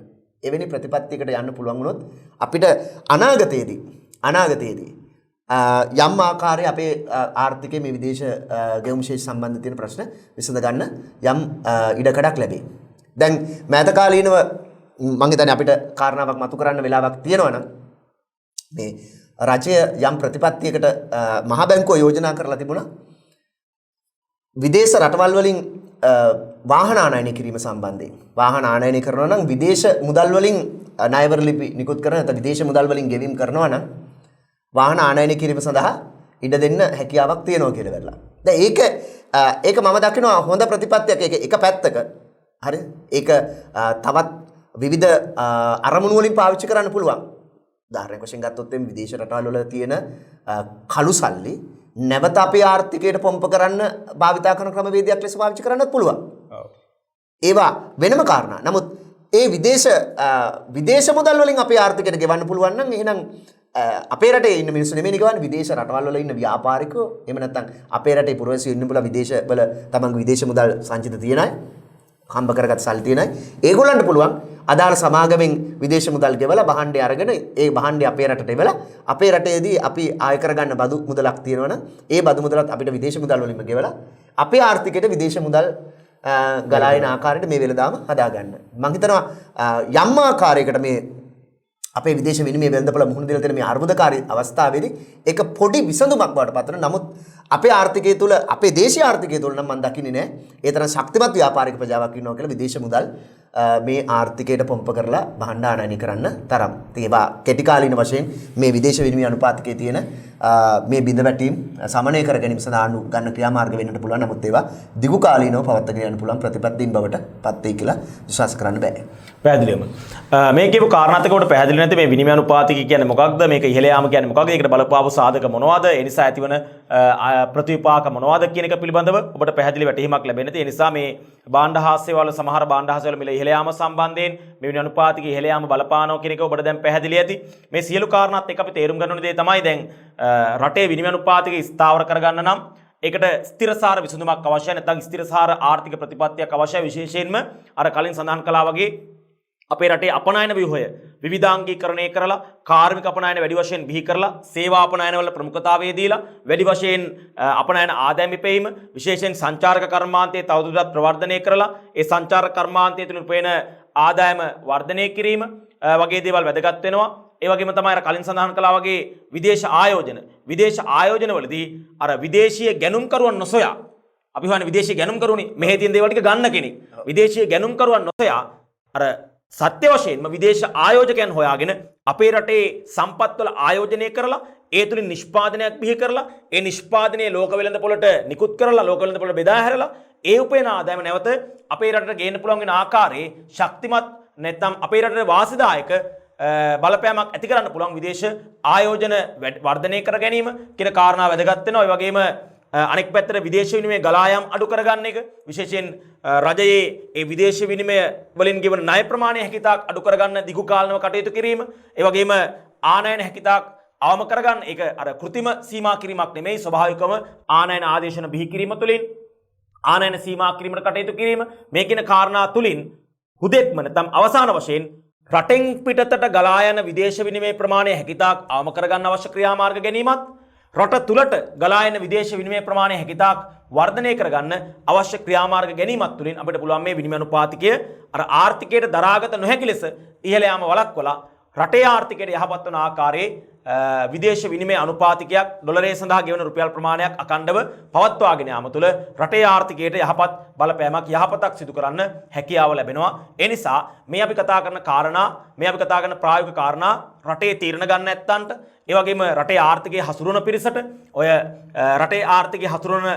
S2: එවැනි ප්‍රතිපත්තියකට යන්න පුළුවන් වුණොත් අපිට අනාගතයේදී යම් ආකාරයේ අපේ ආර්ථිකයේ මේ විදේශ ගෙවුම් ශේෂ සම්බන්ධ තියෙන ප්‍රශ්න විසඳ ගන්න යම් ඉඩකඩක් ලැබේ. දැන් මෑත කාලීනව මම හිතන්නේ අපිට කාරණාවක් මතු කරන්න වෙලාවක් තියෙනවා නම් මේ රජය යම් ප්‍රතිපත්තියකට මහ බැංකුව යෝජනා කරලා තිබුණා විදේශ රටවල් වලින් වාහන ආනයනය කිරීම සම්බන්ධයෙන්. වාහන ආනයනය කරනවා නම් විදේශ මුදල් වලින් ණයවර ලිපි නිකුත් කරන නැත්නම් විදේශ මුදල් වලින් ගෙවීම් කරනවා නම් වාහන ආනයනය කිරීම සඳහා ඉඩ දෙන්න හැකියාවක් තියෙනවා කියලා වෙරලා. දැන් ඒක මම දකිනවා හොඳ ප්‍රතිපත්තියක්. ඒක එක පැත්තක. හරිද? ඒක තවත් විවිධ අරමුණු වලින් පාවිච්චි කරන්න පුළුවන්. උදාහරණයක් වශයෙන් ගත්තොත් එම් විදේශ රටවල් වල තියෙන කළු සල්ලි නැවත අපේ ආර්ථිකයට පොම්ප කරන්න භාවිතා කරන ක්‍රමවේදයක් ලෙස පාවිච්චි කරන්නත් පුළුවන්. ඒවා වෙනම කාරණා. නමුත් ඒ විදේශ මුදල් වලින් අපේ ආර්ථිකයට ගෙවන්න පුළුවන් නම් එහෙනම් අපේ රටේ ඉන්න මිනිස්සු නෙමෙයි ගෙවන්නේ විදේශ රටවල් වල ඉන්න ව්‍යාපාරිකයෝ එහෙම නැත්නම් අපේ රටේ පුරවැසියෝ ඉන්න බුලා විදේශ වල තමන්ගේ විදේශ මුදල් සංචිත තියෙන අය හම්බ කරගත් සල්ලි තියෙන අය ඒගොල්ලන්ට පුළුවන් අදාළ සමාගමෙන් විදේශ මුදල් ගෙවලා භාණ්ඩය අරගෙන ඒ භාණ්ඩය අපේ රටට එවලා අපේ රටේදී අපි ආය කරගන්න බදු මුදලක් තියෙනවනම් ඒ බදු මුදලත් අපිට විදේශ මුදල් වලින්ම ගෙවලා අපේ ආර්ථිකයට විදේශ මුදල් ගලායන ආකාරයට මේ වෙලදාම හදාගන්න. මම හිතනවා යම් ආකාරයකට මේ අපේ විදේශ විනිමය වෙළඳපොළ මුහුණ දෙලා තියෙන මේ අර්බුදකාරී අවස්ථාවේදී ඒක පොඩි විසඳුමක් බවට පත් වෙනවා. නමුත් අපේ ආර්ථිකය තුළ අපේ දේශීය ආර්ථිකය තුළ නම් මම දකින්නේ නැහැ ඒ තරම් ශක්තිමත් ව්‍යාපාරික ප්‍රජාවක් ඉන්නවා කියලා විදේශ මුදල් මේ ආර්ථිකයට පොම්ප කරලා භාණ්ඩ ආනයනය කරන්න තරම්. ඉතින් ඒවා කෙටි කාලීන වශයෙන් මේ විදේශ විනිමය අනුපාතකයේ තියෙන මේ බිඳ වැටීම් සමනය කර ගැනීම සඳහා ගන්න ක්‍රියාමාර්ග වෙන්නට පුළුවන්. නමුත් ඒවා දිගු කාලීනව පවත්වාගෙන යන්න පුළුවන් ප්‍රතිපත්තීන් බවට පත් වෙයි කියලා විශ්වාස කරන්න බෑ.
S1: පැහැදිලිවම මේ කියපු කාරණාත්මකවට පැහැදිලි නැති මේ විනිමය අනුපාතිකය කියන්නේ මොකක්ද? මේක ඉහළ යාම කියන්නේ මොකක්ද? ඒකට බලපාපු සාධක මොනවද? ඒ නිසා ඇතිවන ප්‍රතිවිපාක මොනවද කියන එක පිළිබඳව ඔබට පැහැදිලි වැටහීමක් ලැබෙන්නේ. ඒ නිසා මේ භාණ්ඩ හාස්‍ය වල සමහර භාණ්ඩ හාස්‍ය වල මිල ඉහළ යාම සම්බන්ධයෙන් මේ විනිමය අනුපාතිකය ඉහළ යාම බලපානවා කියන එක ඔබට දැන් පැහැදිලි ඇති. මේ සියලු කාරණාත් එක්ක අපි තේරුම් ගන්න ඕනේ දේ තමයි දැන් රටේ විනිමය අනුපාතිකය ස්ථාවර කරගන්න නම් ඒකට ස්ථිරසාර විසඳුමක් අවශ්‍යයි. නැත්නම් ස්ථිරසාර ආර්ථික ප්‍රතිපත්තියක් අවශ්‍යයි. විශේෂයෙන්ම අර කලින් සඳහන් කළා වගේ අපේ රටේ අපනයන ව්‍යුහය විවිධාංගීකරණය කරලා කාර්මික අපනයන වැඩි වශයෙන් බිහි කරලා සේවා අපනයන වල ප්‍රමුඛතාවය දීලා වැඩි වශයෙන් අපනයන ආදායම ඉපැයීම විශේෂයෙන් සංචාරක කර්මාන්තයේ තවදුරටත් ප්‍රවර්ධනය කරලා ඒ සංචාරක කර්මාන්තය තුලින් උපයන ආදායම වර්ධනය කිරීම වගේ දේවල් වැදගත් වෙනවා. ඒ වගේම තමයි අර කලින් සඳහන් කළා වගේ විදේශ ආයෝජන වලදී අර විදේශීය ගැනුම්කරුවන් නොසොයා අපි හොයන්නේ විදේශීය ගැනුම්කරුවනේ මෙහි තියෙන දේවල් ටික ගන්න කෙනෙක්. විදේශීය ගැනුම්කරුවන් නොසොයා අර සත්‍ය වශයෙන්ම විදේශ ආයෝජකයන් හොයාගෙන අපේ රටේ සම්පත්වල ආයෝජනය කරලා ඒ තුලින් නිෂ්පාදනයක් බිහි කරලා ඒ නිෂ්පාදනයේ ලෝක වෙළඳ පොළට නිකුත් කරලා ලෝක වෙළඳ පොළට බෙදා හැරලා ඒ උපයන ආදායම නැවත අපේ රටට ගේන්න පුළුවන් වෙන ආකාරයේ ශක්තිමත් නැත්නම් අපේ රටේ වාසිදායක බලපෑමක් ඇති කරන්න පුළුවන් විදේශ ආයෝජන වර්ධනය කර ගැනීම කියන කාරණා වැදගත් වෙනවා. ඒ වගේම අනෙක් පැත්තට විදේශ විනිමය ගලා යාම අඩු කරගන්න එක විශේෂයෙන් රජයේ ඒ විදේශ විනිමය වලින් ගෙවන ණය ප්‍රමාණය හැකිතාක් අඩු කරගන්න දිගු කාලීනව කටයුතු කිරීම ඒ වගේම ආනයන හැකිතාක් අවම කරගන්න ඒක අර કૃතිම සීමා කිරීමක් නෙමෙයි ස්වභාවිකවම ආනයන ආදේශන බිහි කිරීම තුළින් ආනයන සීමා කිරීමකට කටයුතු කිරීම මේ කියන කාරණා තුළින් හුදෙක්ම නැත්නම් අවසාන වශයෙන් රටෙන් පිටතට ගලා යන විදේශ විනිමය ප්‍රමාණය හැකිතාක් අවම කරගන්න අවශ්‍ය ක්‍රියාමාර්ග ගැනීමත් රට තුළට ගලා එන විදේශ විනිමය ප්‍රමාණය හැකිතාක් වර්ධනය කරගන්න අවශ්‍ය ක්‍රියාමාර්ග ගැනීමත් තුළින් අපිට පුළුවන් මේ විනිමය අනුපාතිකය අර ආර්ථිකයට දරාගත නොහැකි ලෙස ඉහළ යාම වළක්වලා රටේ ආර්ථිකයට යහපත් වන ආකාරයේ විදේශ විනිමය අනුපාතිකයක් ඩොලරය සඳහා ගෙවන රුපියල් ප්‍රමාණයක් අඛණ්ඩව පවත්වාගෙන යාම තුළ රටේ ආර්ථිකයට යහපත් බලපෑමක් යහපතක් සිදු කරන්න හැකියාව ලැබෙනවා. ඒ නිසා මේ අපි කතා කරන කාරණා මේ අපි කතා කරන ප්‍රායෝගික කාරණා රටේ තීරණ ගන්න නැත්තන්ට ඒ වගේම රටේ ආර්ථිකය හසුරුවන පිරිසට ඔය රටේ ආර්ථිකය හසුරුවන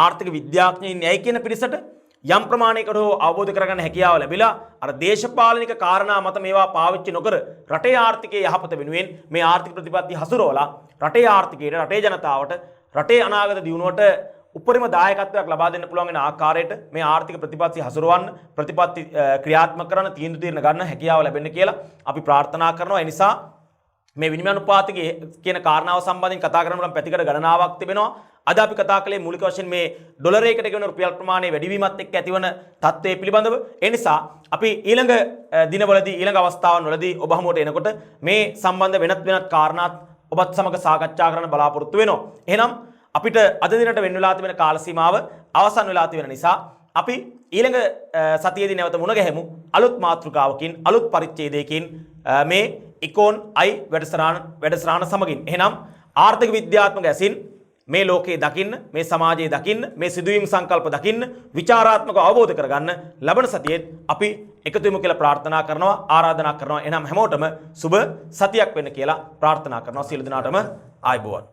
S1: ආර්ථික විද්‍යාඥයින් යයි කියන පිරිසට යම් ප්‍රමාණයකට අවබෝධ කරගන්න හැකියාව ලැබිලා අර දේශපාලනික කාරණා මත මේවා පාවිච්චි නොකර රටේ ආර්ථිකයේ යහපත වෙනුවෙන් මේ ආර්ථික ප්‍රතිපත්ති හසුරවලා රටේ ආර්ථිකයට රටේ ජනතාවට රටේ අනාගත දියුණුවට උපරිම දායකත්වයක් ලබා දෙන්න පුළුවන් වෙන ආකාරයට මේ ආර්ථික ප්‍රතිපත්ති හසුරවන්න ප්‍රතිපත්ති ක්‍රියාත්මක කරන තීන්දුව తీරන ගන්න හැකියාව ලැබෙන්න කියලා අපි ප්‍රාර්ථනා කරනවා. ඒ නිසා මේ විනිමය අනුපාතිකයේ කියන කාරණාව සම්බන්ධයෙන් කතා කරන්න බලන පැතිකඩ ගණනාවක් තිබෙනවා. අද අපි කතා කළේ මූලික වශයෙන් මේ ඩොලරයකට ගෙවන රුපියල් ප්‍රමාණය වැඩිවීමත් එක්ක ඇතිවන තත්ත්වය පිළිබඳව. ඒ නිසා අපි ඊළඟ දිනවලදී ඊළඟ අවස්ථාවන් වලදී ඔබ හමුවට එනකොට මේ සම්බන්ධ වෙනත් කාරණාත් ඔබත් සමග සාකච්ඡා කරන්න බලාපොරොත්තු වෙනවා. එහෙනම් අපිට අද දිනට වෙන් වෙලා තිබෙන කාල සීමාව අවසන් වෙලා තිබෙන නිසා අපි ඊළඟ සතියේදී නැවත මුණ ගැහෙමු අලුත් මාතෘකාවකින් අලුත් පරිච්ඡේදයකින් මේ ඉකෝන් අයි වැඩසටහන සමගින්. එහෙනම් ආර්ථික විද්‍යාත්මක ඇසින් මේ ලෝකයේ දකින්න මේ සමාජයේ දකින්න මේ සිදුවීම් සංකල්ප දකින්න විචාරාත්මකව අවබෝධ කරගන්න ලබන සතියේත් අපි එකතු වෙමු කියලා ප්‍රාර්ථනා කරනවා ආරාධනා කරනවා. එහෙනම් හැමෝටම සුබ සතියක් වෙන්න කියලා ප්‍රාර්ථනා කරනවා. සියලු දෙනාටම ආයුබෝවන්.